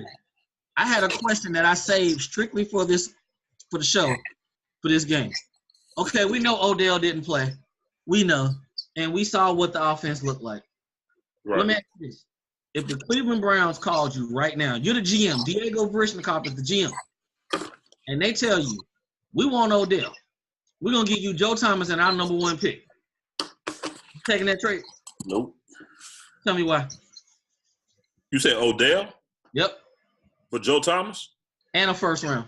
I had a question that I saved strictly for the show, for this game. Okay, we know Odell didn't play. We know. And we saw what the offense looked like. Right. Let me ask you this. If the Cleveland Browns called you right now, you're the GM, Diego Vrishnikov is the GM, and they tell you, we want Odell. We're going to give you Joe Thomas and our number one pick. You taking that trade? Nope. Tell me why. You said Odell? Yep. For Joe Thomas? And a first round.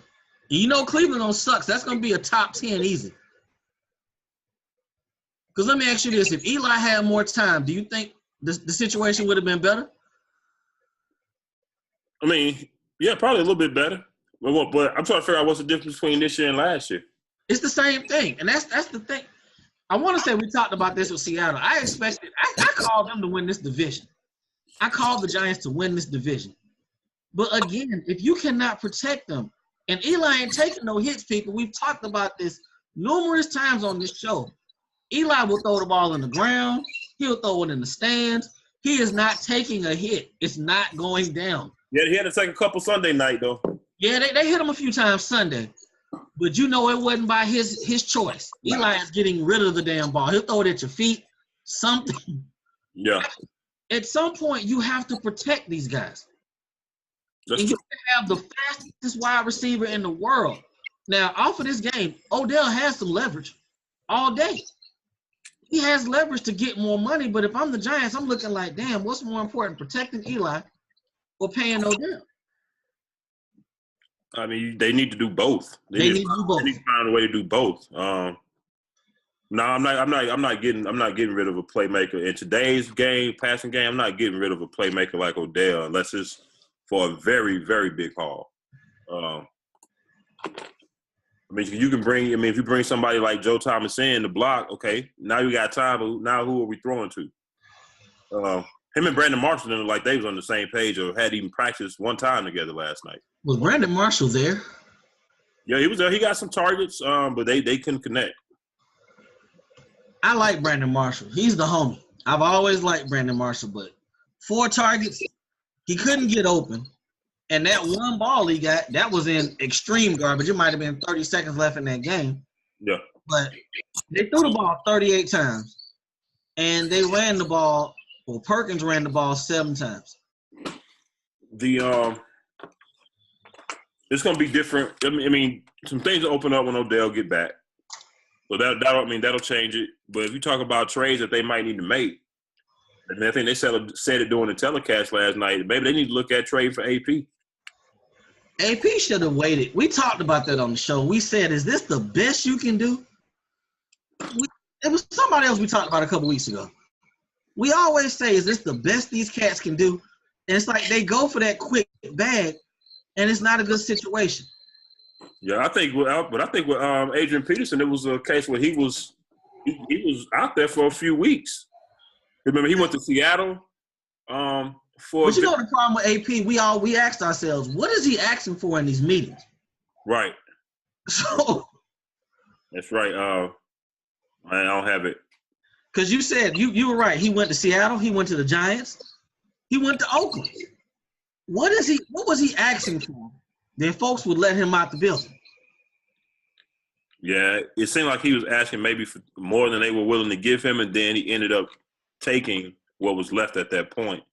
You know Cleveland don't suck. So that's going to be a top 10 easy. Because let me ask you this. If Eli had more time, do you think the situation would have been better? I mean, yeah, probably a little bit better. But I'm trying to figure out what's the difference between this year and last year. It's the same thing. And that's the thing. I want to say we talked about this with Seattle. I called them to win this division. I called the Giants to win this division. But again, if you cannot protect them, and Eli ain't taking no hits, people. We've talked about this numerous times on this show. Eli will throw the ball in the ground. He'll throw it in the stands. He is not taking a hit. It's not going down. Yeah, he had to take a couple Sunday night, though. Yeah, they hit him a few times Sunday. But you know it wasn't by his choice. Eli is getting rid of the damn ball. He'll throw it at your feet, something. Yeah. At some point, you have to protect these guys. That's and true. you have the fastest wide receiver in the world. Now, off of this game, Odell has some leverage all day. He has leverage to get more money, but if I'm the Giants, I'm looking like, damn, what's more important, protecting Eli or paying Odell? I mean, they need to do both. They need to do both. They need to find a way to do both. No, I'm not getting rid of a playmaker in today's game, passing game. I'm not getting rid of a playmaker like Odell unless it's for a very, very big haul. I mean, you can bring. I mean, if you bring somebody like Joe Thomas in to block, okay, now you got time. But now who are we throwing to? Him and Brandon Marshall looked like they was on the same page or had even practiced one time together last night. Was Brandon Marshall there? Yeah, he was there. He got some targets, but they couldn't connect. I like Brandon Marshall. He's the homie. I've always liked Brandon Marshall, but 4 targets, he couldn't get open. And that one ball he got, that was in extreme garbage. It might have been 30 seconds left in that game. Yeah. But they threw the ball 38 times. And they ran the ball, well, Perkins ran the ball 7 times. It's going to be different. I mean, some things will open up when Odell get back. So that'll change it. But if you talk about trades that they might need to make, and I think they said it during the telecast last night, maybe they need to look at trade for AP. AP should have waited. We talked about that on the show. We said, is this the best you can do? It was somebody else we talked about a couple weeks ago. We always say, is this the best these cats can do? And it's like they go for that quick bag, and it's not a good situation. Yeah, I think with Adrian Peterson, it was a case where he was out there for a few weeks. Remember, he went to Seattle. But you know the problem with AP, we asked ourselves, what is he asking for in these meetings? Right. So that's right. I don't have it. Because you said you were right. He went to Seattle. He went to the Giants. He went to Oakland. What was he asking for? Then folks would let him out the building. Yeah, it seemed like he was asking maybe for more than they were willing to give him, and then he ended up taking what was left at that point.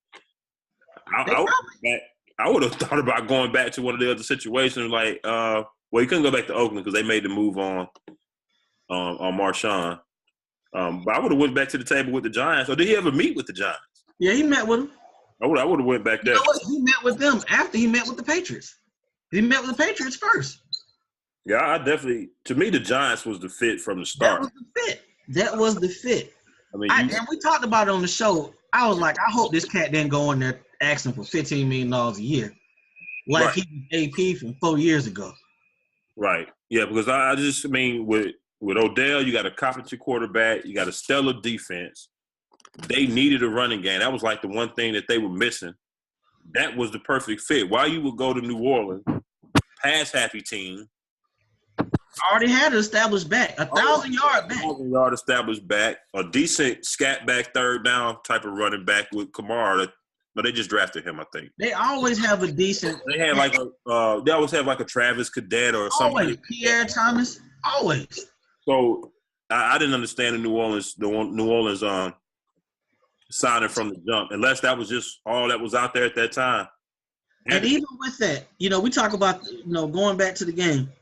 I would have thought about going back to one of the other situations, like, well, he couldn't go back to Oakland because they made the move on Marshawn. But I would have went back to the table with the Giants. Or did he ever meet with the Giants? Yeah, he met with them. I would have went back there. You know what? He met with them after he met with the Patriots. He met with the Patriots first. Yeah, to me, the Giants was the fit from the start. That was the fit. I mean, and we talked about it on the show. I was like, I hope this cat didn't go in there asking for $15 million a year, like he was AP from 4 years ago. Right. Yeah, because I mean, with Odell, you got a competent quarterback, you got a stellar defense. They needed a running game. That was like the one thing that they were missing. That was the perfect fit. Why you would go to New Orleans, pass-happy team. Already had an established back, 1,000-yard back. 1,000-yard established back, a decent scat back third down type of running back with Kamara. But they just drafted him, I think. They always have a decent. They had like they always have like a Travis Cadet or something. Always Pierre Thomas. Always. So I didn't understand the New Orleans signing from the jump, unless that was just all that was out there at that time. And even with that, we talk about going back to the game.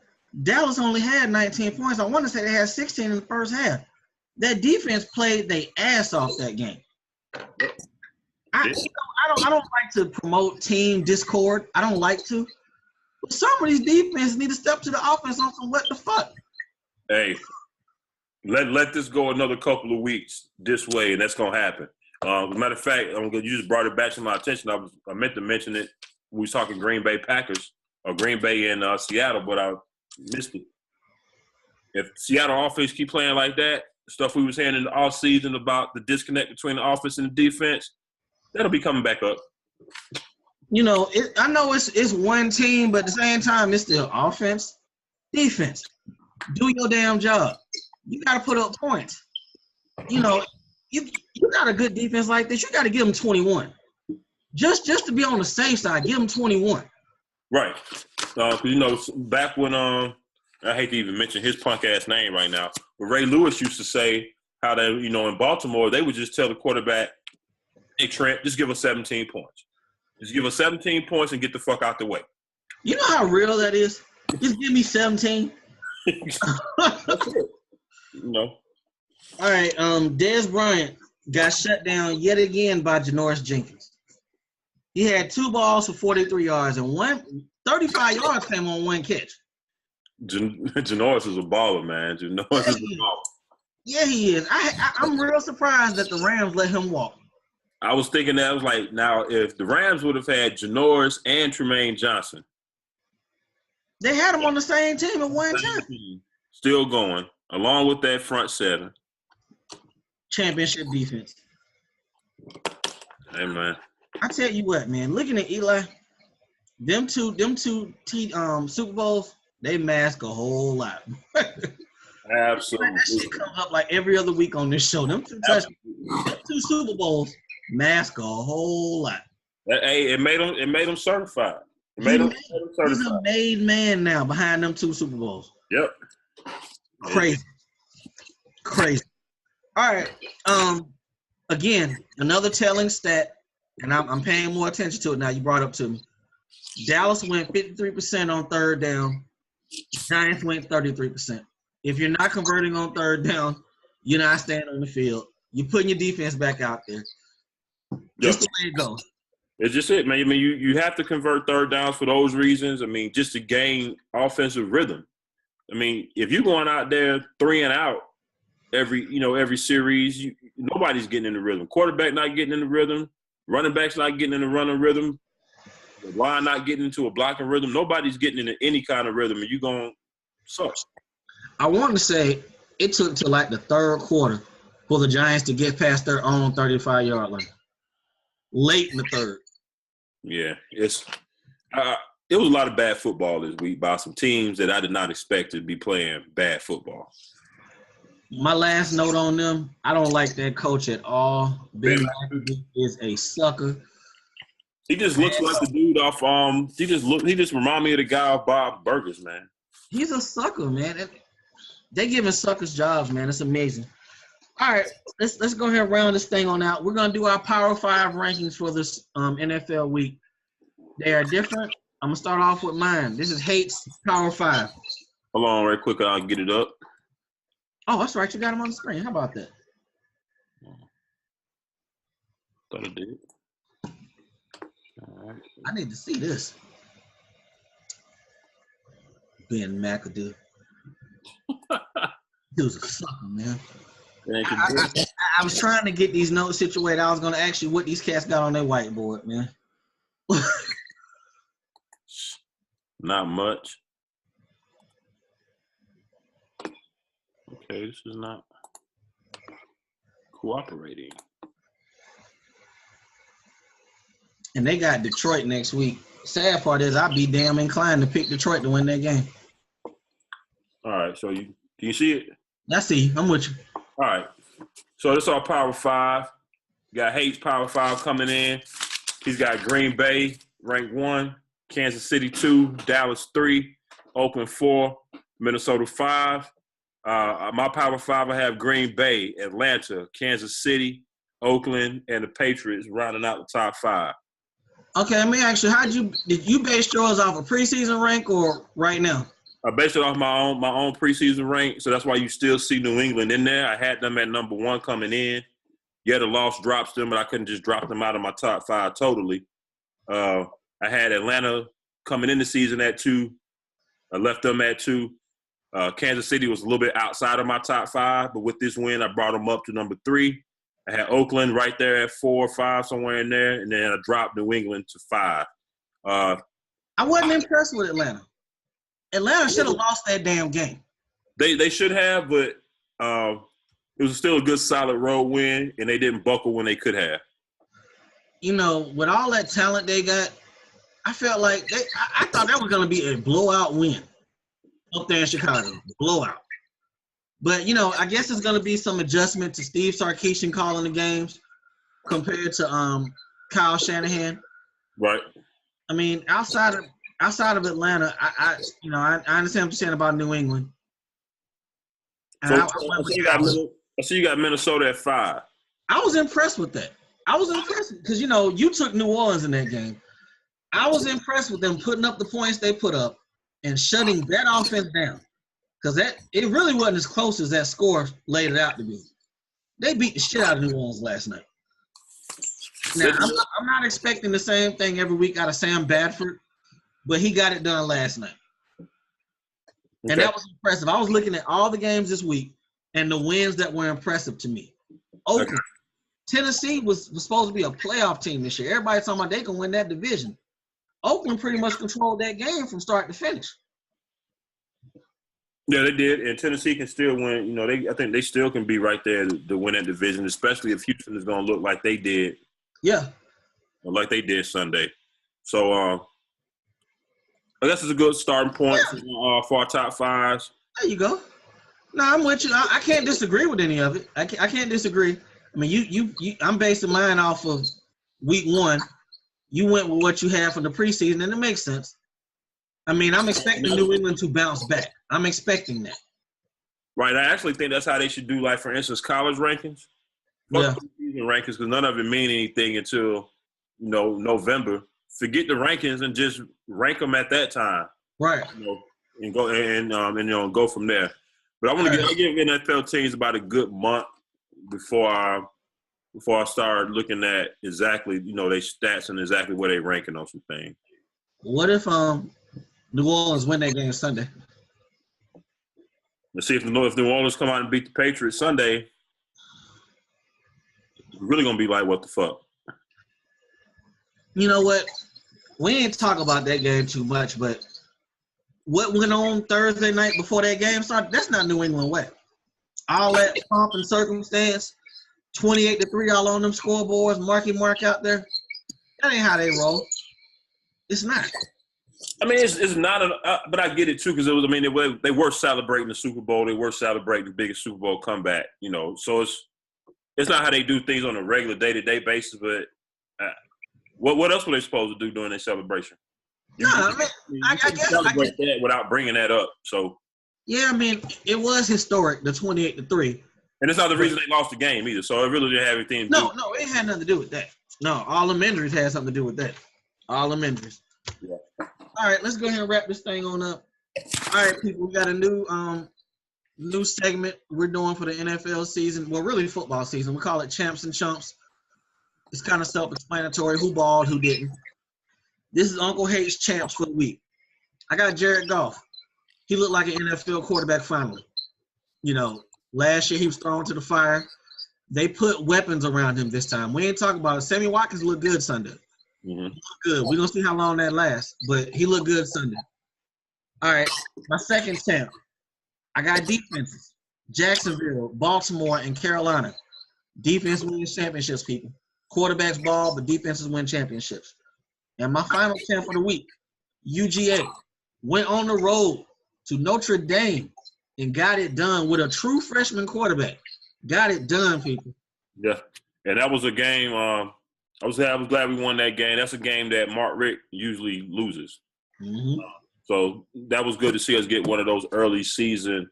Dallas only had 19 points. I want to say they had 16 in the first half. That defense played their ass off that game. I don't like to promote team discord. I don't like to. But some of these defenses need to step to the offense on some what the fuck. Hey, let this go another couple of weeks this way, and that's gonna happen. As a matter of fact, you just brought it back to my attention. I meant to mention it. We was talking Green Bay Packers or Green Bay and Seattle, but I missed it. If Seattle offense keep playing like that, stuff we was hearing in the offseason about the disconnect between the offense and the defense, that'll be coming back up. I know it's one team, but at the same time, it's still offense, defense. Do your damn job. You got to put up points. You got a good defense like this. You got to give them 21. Just to be on the safe side, give them 21. Right. Back when I hate to even mention his punk ass name right now, but Ray Lewis used to say how they, in Baltimore, they would just tell the quarterback, "Hey Trent, just give us 17 points. Just give us 17 points and get the fuck out the way." You know how real that is? Just give me 17. That's it. All right. Dez Bryant got shut down yet again by Janoris Jenkins. He had 2 balls for 43 yards and 35 yards came on one catch. Janoris is a baller, man. Janoris is a baller. Yeah, he is. I'm real surprised that the Rams let him walk. I was thinking that. I was like, now, if the Rams would have had Janoris and Tremaine Johnson. They had him on the same team at one time. Still going, along with that front seven. Championship defense. Hey, man. I tell you what, man. Looking at Eli, them two Super Bowls, they mask a whole lot. Absolutely. That shit comes up like every other week on this show. Them two Super Bowls mask a whole lot. Hey, it made him certified. He's a made man now behind them 2 Super Bowls. Yep. Crazy. All right. Again, another telling stat, and I'm paying more attention to it now. You brought it up to me. Dallas went 53% on third down. Giants went 33%. If you're not converting on third down, you're not staying on the field. You're putting your defense back out there. Just the way it goes. It's just it, man. I mean, you have to convert third downs for those reasons. I mean, just to gain offensive rhythm. I mean, if you're going out there 3 and out every series, nobody's getting in the rhythm. Quarterback not getting in the rhythm. Running back's not getting in the running rhythm. The line not getting into a blocking rhythm. Nobody's getting into any kind of rhythm, and you're going to suck. I want to say it took to like the third quarter for the Giants to get past their own 35-yard line. Late in the third. Yeah, it was a lot of bad football this week by some teams that I did not expect to be playing bad football. My last note on them, I don't like that coach at all. Ben McAdoo is a sucker. He just looks like the dude off. He just remind me of the guy off Bob Burgers, man. He's a sucker, man. They giving suckers jobs, man. It's amazing. All right, let's go ahead and round this thing on out. We're gonna do our Power 5 rankings for this NFL week. They are different. I'm gonna start off with mine. This is Hate's Power 5. Hold on, right quick. I'll get it up. Oh, that's right. You got them on the screen. How about that? Thought I did. All right. I need to see this. Ben McAdoo. He was a sucker, man. I was trying to get these notes situated. I was going to ask you what these cats got on their whiteboard, man. Not much. Okay, this is not cooperating. And they got Detroit next week. sad part is I'd be damn inclined to pick Detroit to win that game. All right, so can you see it? I see. I'm with you. All right. So this is our Power 5. Got Hates Power 5 coming in. He's got Green Bay ranked 1, Kansas City 2, Dallas 3, Oakland 4, Minnesota 5. My Power 5, I have Green Bay, Atlanta, Kansas City, Oakland, and the Patriots rounding out the top 5. Okay, let me ask you, did you base yours off a preseason rank or right now? I based it off my own preseason rank, so that's why you still see New England in there. I had them at number 1 coming in. Yeah, the loss drops them, but I couldn't just drop them out of my top 5 totally. I had Atlanta coming in the season at 2. I left them at 2. Kansas City was a little bit outside of my top 5, but with this win, I brought them up to number 3. I had Oakland right there at 4 or 5, somewhere in there, and then I dropped New England to 5. I wasn't impressed with Atlanta. Atlanta should have lost that damn game. They should have, but it was still a good, solid road win, and they didn't buckle when they could have. You know, with all that talent they got, I felt like I thought that was going to be a blowout win up there in Chicago. Blowout. But, you know, I guess it's going to be some adjustment to Steve Sarkisian calling the games compared to Kyle Shanahan. Right. I mean, outside of Atlanta, I understand what you're saying about New England. And So, I see you got Minnesota at 5. I was impressed with that. I was impressed because, you know, you took New Orleans in that game. I was impressed with them putting up the points they put up and shutting that offense down. Because it really wasn't as close as that score laid it out to be. They beat the shit out of New Orleans last night. Now, I'm not expecting the same thing every week out of Sam Bradford, but he got it done last night. Okay. And that was impressive. I was looking at all the games this week and the wins that were impressive to me. Oakland. Okay. Tennessee was supposed to be a playoff team this year. Everybody's talking about they can win that division. Oakland pretty much controlled that game from start to finish. Yeah, they did, and Tennessee can still win. You know, I think they still can be right there to win that division, especially if Houston is going to look like they did. Yeah, like they did Sunday. So, I guess it's a good starting point for our top 5s. There you go. No, I'm with you. I can't disagree with any of it. I can't disagree. I mean, I'm basing mine off of week 1. You went with what you had from the preseason, and it makes sense. I mean, I'm expecting New England to bounce back. I'm expecting that. Right. I actually think that's how they should do, like, for instance, college rankings. Fuck preseason rankings, because none of it mean anything until, you know, November. Forget the rankings and just rank them at that time. Right. You know, and go and go from there. But I want to give NFL teams about a good month before I start looking at exactly, you know, their stats and exactly where they ranking on some things. What if New Orleans win that game Sunday? Let's see if New Orleans come out and beat the Patriots Sunday. It's really gonna be like, what the fuck? You know what? We ain't talk about that game too much, but what went on Thursday night before that game started? That's not New England way. All that pomp and circumstance, 28-3 all on them scoreboards, mark out there. That ain't how they roll. It's not. I mean, it's not, but I get it too, because it was. I mean, they were celebrating the Super Bowl. They were celebrating the biggest Super Bowl comeback. You know, so it's not how they do things on a regular day-to-day basis. But what else were they supposed to do during their celebration? I guess celebrate that without bringing that up. So yeah, I mean, it was historic, the 28-3. And it's not the reason they lost the game either. So it really didn't have anything to do. No, it had nothing to do with that. No, all them injuries had something to do with that. All them injuries. Yeah. All right, let's go ahead and wrap this thing on up. All right, people, we got a new segment we're doing for the NFL season. Well, really football season. We call it Champs and Chumps. It's kind of self-explanatory. Who balled, who didn't. This is Uncle Hate's Champs for the week. I got Jared Goff. He looked like an NFL quarterback finally. You know, last year he was thrown to the fire. They put weapons around him this time. We ain't talking about it. Sammy Watkins looked good Sunday. Mm-hmm. He looked good. We're going to see how long that lasts, but he looked good Sunday. All right, my second champ. I got defenses. Jacksonville, Baltimore, and Carolina. Defense wins championships, people. Quarterbacks ball, but defenses win championships. And my final 10 for the week, UGA went on the road to Notre Dame and got it done with a true freshman quarterback. Got it done, people. Yeah, and that was a game. I was glad we won that game. That's a game that Mark Richt usually loses. Mm-hmm. So that was good to see us get one of those early season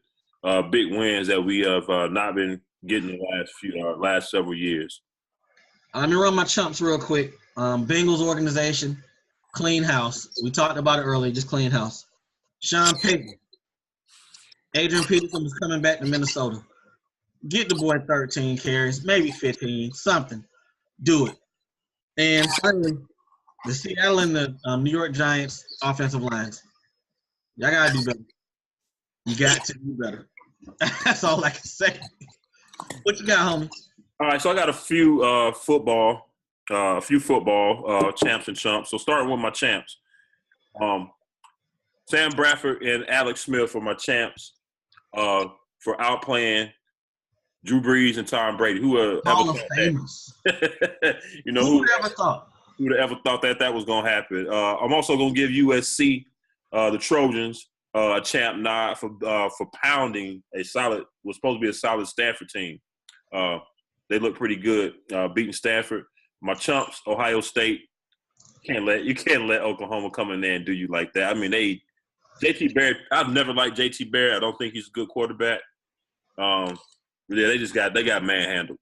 big wins that we have not been getting the last several years. Let me run my chumps real quick. Bengals organization, clean house. We talked about it earlier, just clean house. Sean Payton. Adrian Peterson was coming back to Minnesota. Get the boy 13 carries, maybe 15, something. Do it. And finally, the Seattle and the New York Giants offensive lines. Y'all got to do better. You got to do better. That's all I can say. What you got, homie? All right, so I got a few football champs and chumps. So starting with my champs. Sam Bradford and Alex Smith for my champs for outplaying Drew Brees and Tom Brady. Who ever thought that? You know, who would ever thought? Who would have ever thought that was going to happen? I'm also going to give USC, the Trojans, a champ nod for pounding was supposed to be a solid Stanford team. They look pretty good, beating Stanford. My chumps, Ohio State. You can't let Oklahoma come in there and do you like that. I mean, JT Barrett. I've never liked JT Barrett. I don't think he's a good quarterback. They got manhandled.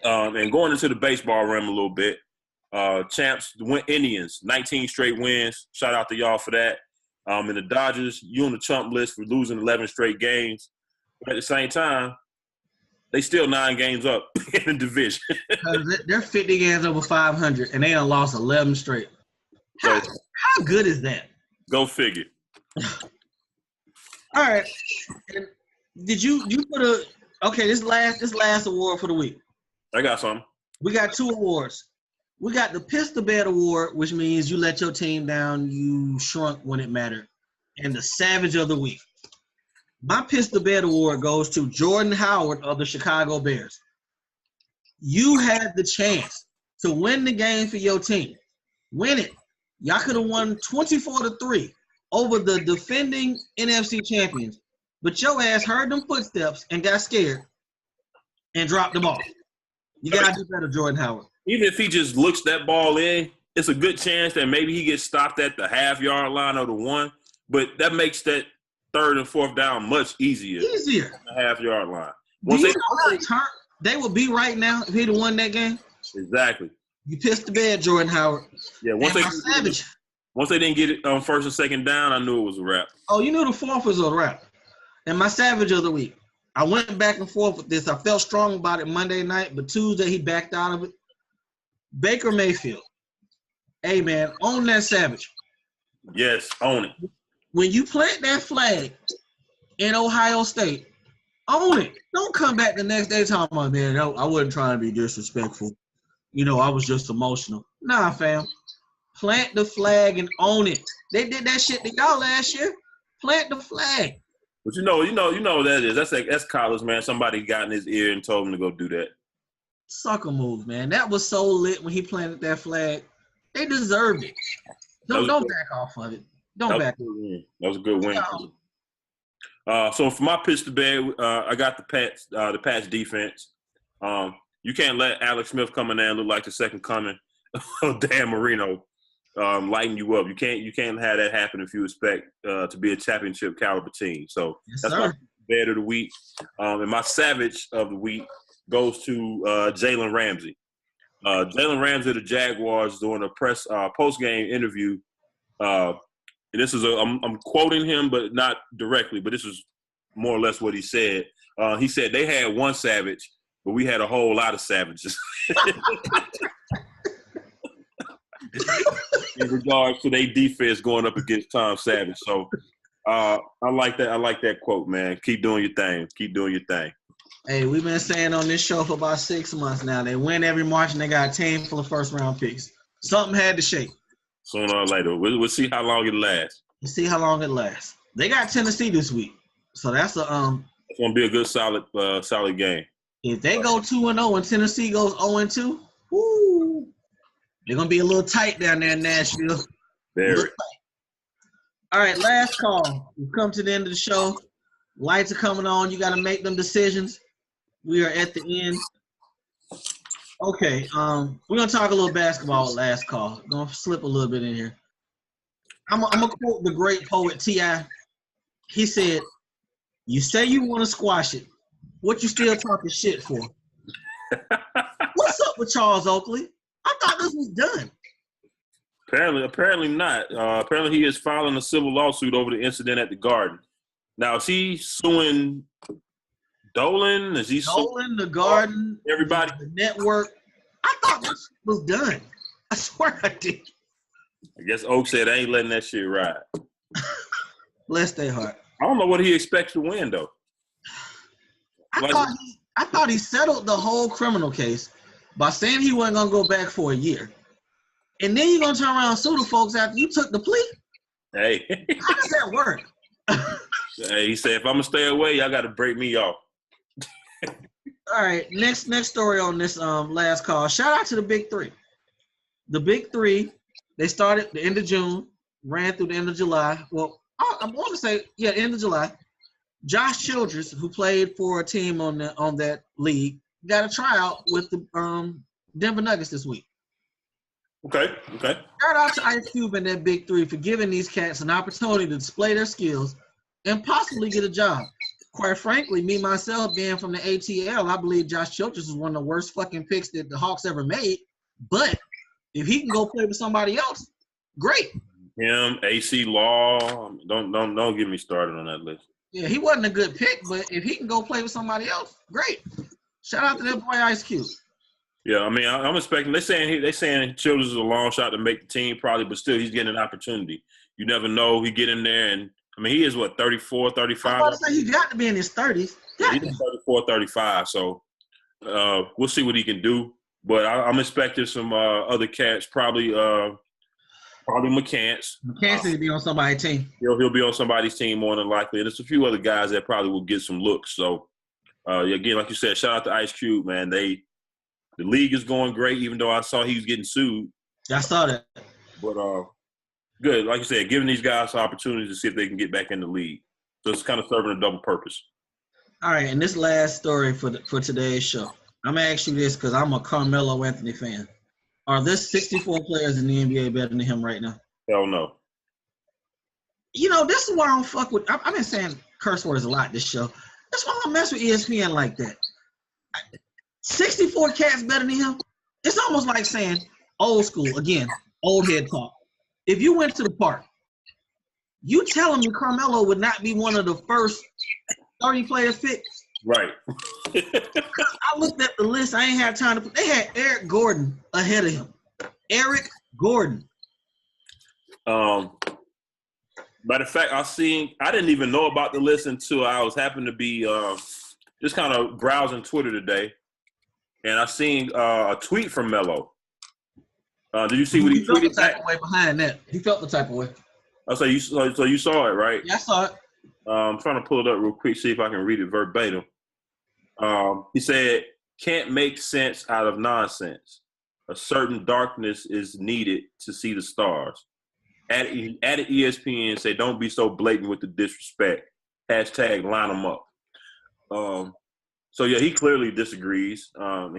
And going into the baseball realm a little bit, champs, the Indians, 19 straight wins. Shout out to y'all for that. And the Dodgers, you on the chump list for losing 11 straight games. But at the same time, they still 9 games up in the division. They're 50 games over 500, and they done lost 11 straight. How good is that? Go figure. All right. And did you put this last award for the week? I got something. We got 2 awards. We got the Piss the Bed Award, which means you let your team down, you shrunk when it mattered, and the Savage of the Week. My Piss the Bed Award goes to Jordan Howard of the Chicago Bears. You had the chance to win the game for your team. Win it. Y'all could have won 24-3 over the defending NFC champions, but your ass heard them footsteps and got scared and dropped the ball. You got to do better, Jordan Howard. Even if he just looks that ball in, it's a good chance that maybe he gets stopped at the half-yard line or the 1, but that makes that 3rd and 4th down much easier. Easier. The half-yard line. They would be right now if he'd have won that game. Exactly. You pissed the bed, Jordan Howard. Yeah, once they didn't get it on 1st and 2nd down, I knew it was a wrap. Oh, you knew the 4th was a wrap. And my Savage of the Week. I went back and forth with this. I felt strong about it Monday night, but Tuesday he backed out of it. Baker Mayfield. Hey, man, own that Savage. Yes, own it. When you plant that flag in Ohio State, own it. Don't come back the next day talking about, man, I wasn't trying to be disrespectful. I was just emotional. Nah, fam. Plant the flag and own it. They did that shit to y'all last year. Plant the flag. But you know what that is. That's college, man. Somebody got in his ear and told him to go do that. Sucker move, man. That was so lit when he planted that flag. They deserved it. Don't back off of it. Don't back off. That was a good win. So for my pitch to bed, I got the Pats defense. You can't let Alex Smith come in there and look like the second coming of Dan Marino, lighting you up. You can't have that happen if you expect to be a championship caliber team. So that's my bed of the week. And my Savage of the week goes to Jalen Ramsey. Jalen Ramsey of the Jaguars doing a post-game interview. And this is I'm quoting him, but not directly, but this is more or less what he said. He said they had one Savage, but we had a whole lot of Savages. In regards to their defense going up against Tom Savage. So I like that. I like that quote, man. Keep doing your thing. Keep doing your thing. Hey, we've been saying on this show for about 6 months now. They win every March and they got a team full of first-round picks. Something had to shake. Sooner or later. We'll see how long it lasts. We'll see how long it lasts. They got Tennessee this week. So that's it's gonna be a good solid game. If they go 2-0 and Tennessee goes 0-2, woo. They're gonna be a little tight down there in Nashville. Very. All right, last call. We've come to the end of the show. Lights are coming on. You got to make them decisions. We are at the end. Okay, we're gonna talk a little basketball. Last call. Gonna slip a little bit in here. I'm gonna quote the great poet T.I. He said, "You say you want to squash it. What you still talking shit for?" What's up with Charles Oakley? I thought this was done. Apparently not. Apparently he is filing a civil lawsuit over the incident at the Garden. Now, is he suing Dolan? Is he Dolan, the Garden, everybody? The network? I thought this was done. I swear I did. I guess Oak said, I ain't letting that shit ride. Bless their heart. I don't know what he expects to win, though. I thought he settled the whole criminal case by saying he wasn't going to go back for a year. And then you're going to turn around and sue the folks after you took the plea? Hey. How does that work? Hey, he said, if I'm going to stay away, y'all got to break me off. All right, next story on this last call. Shout out to the Big Three. The Big Three, they started the end of June, ran through the end of July. Well, I want to say, end of July. Josh Childress, who played for a team on that league, got a tryout with the Denver Nuggets this week. Okay. Shout out to Ice Cube and that Big Three for giving these cats an opportunity to display their skills and possibly get a job. Quite frankly, me, myself, being from the ATL, I believe Josh Childress is one of the worst fucking picks that the Hawks ever made. But if he can go play with somebody else, great. Him, AC Law, don't get me started on that list. Yeah, he wasn't a good pick, but if he can go play with somebody else, great. Shout out to that boy Ice Cube. Yeah, I mean, I'm expecting. They're saying Childress is a long shot to make the team, probably, but still, he's getting an opportunity. You never know. He get in there, and I mean, he is what 34, 35. I was about to say he got to be in his 30s. Yeah, he's 34, 35. So we'll see what he can do. But I'm expecting some other cats, probably McCants. McCants need to be on somebody's team. He'll be on somebody's team more than likely. And there's a few other guys that probably will get some looks. So again, like you said, shout out to Ice Cube, man. The league is going great, even though I saw he was getting sued. I saw that. But good. Like you said, giving these guys opportunities to see if they can get back in the league. So it's kind of serving a double purpose. All right, and this last story for today's show. I'm going to ask you this because I'm a Carmelo Anthony fan. Are there 64 players in the NBA better than him right now? Hell no. You know, this is why I don't fuck with – I've been saying curse words a lot this show. That's why I don't mess with ESPN like that. 64 cats better than him? It's almost like saying old school, again, old head talk. If you went to the park, you telling me Carmelo would not be one of the first 30 players picked? Right. I looked at the list. I ain't had time to – they had Eric Gordon ahead of him. Eric Gordon. Matter of fact, I didn't even know about the list until I was happened to be just kind of browsing Twitter today. And I seen a tweet from Melo. Did you see what he tweeted? He felt the type of way behind that. He felt the type of way. Oh, so you saw it, right? Yeah, I saw it. I'm trying to pull it up real quick, see if I can read it verbatim. He said, "Can't make sense out of nonsense. A certain darkness is needed to see the stars." Added ESPN, say, "Don't be so blatant with the disrespect. Hashtag line them up." So, yeah, he clearly disagrees.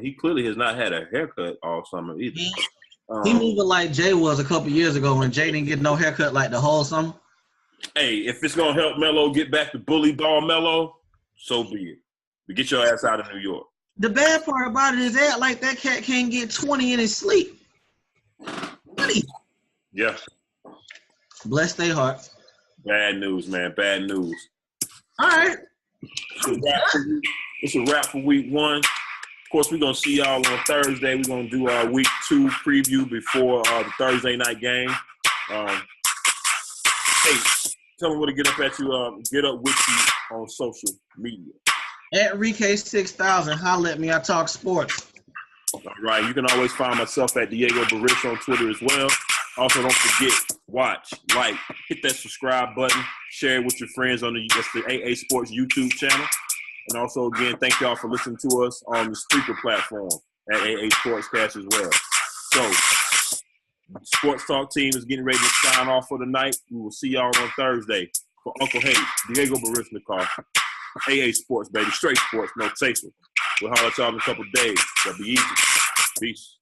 He clearly has not had a haircut all summer either. He moving like Jay was a couple years ago when Jay didn't get no haircut like the whole summer. Hey, if it's going to help Melo get back to bully ball Melo, so be it. But get your ass out of New York. The bad part about it is that like that cat can't get 20 in his sleep. 20. Yeah. Bless their hearts. Bad news, man. Bad news. All right. It's a wrap for week one. Of course, we're going to see y'all on Thursday. We're going to do our week 2 preview before the Thursday night game. Hey, tell them where to get up at you. Get up with you on social media. At Rike6000, holla at me. I talk sports. All right. You can always find myself at Diego Barich on Twitter as well. Also, don't forget, watch, like, hit that subscribe button, share it with your friends on the AA Sports YouTube channel. And also, again, thank y'all for listening to us on the Spreaker platform at AA Sportscast as well. So, Sports Talk team is getting ready to sign off for the night. We will see y'all on Thursday. For Uncle Hay, Diego Barisnikov, AA Sports, baby. Straight sports, no chaser. We'll holler at y'all in a couple days. Y'all be easy. Peace.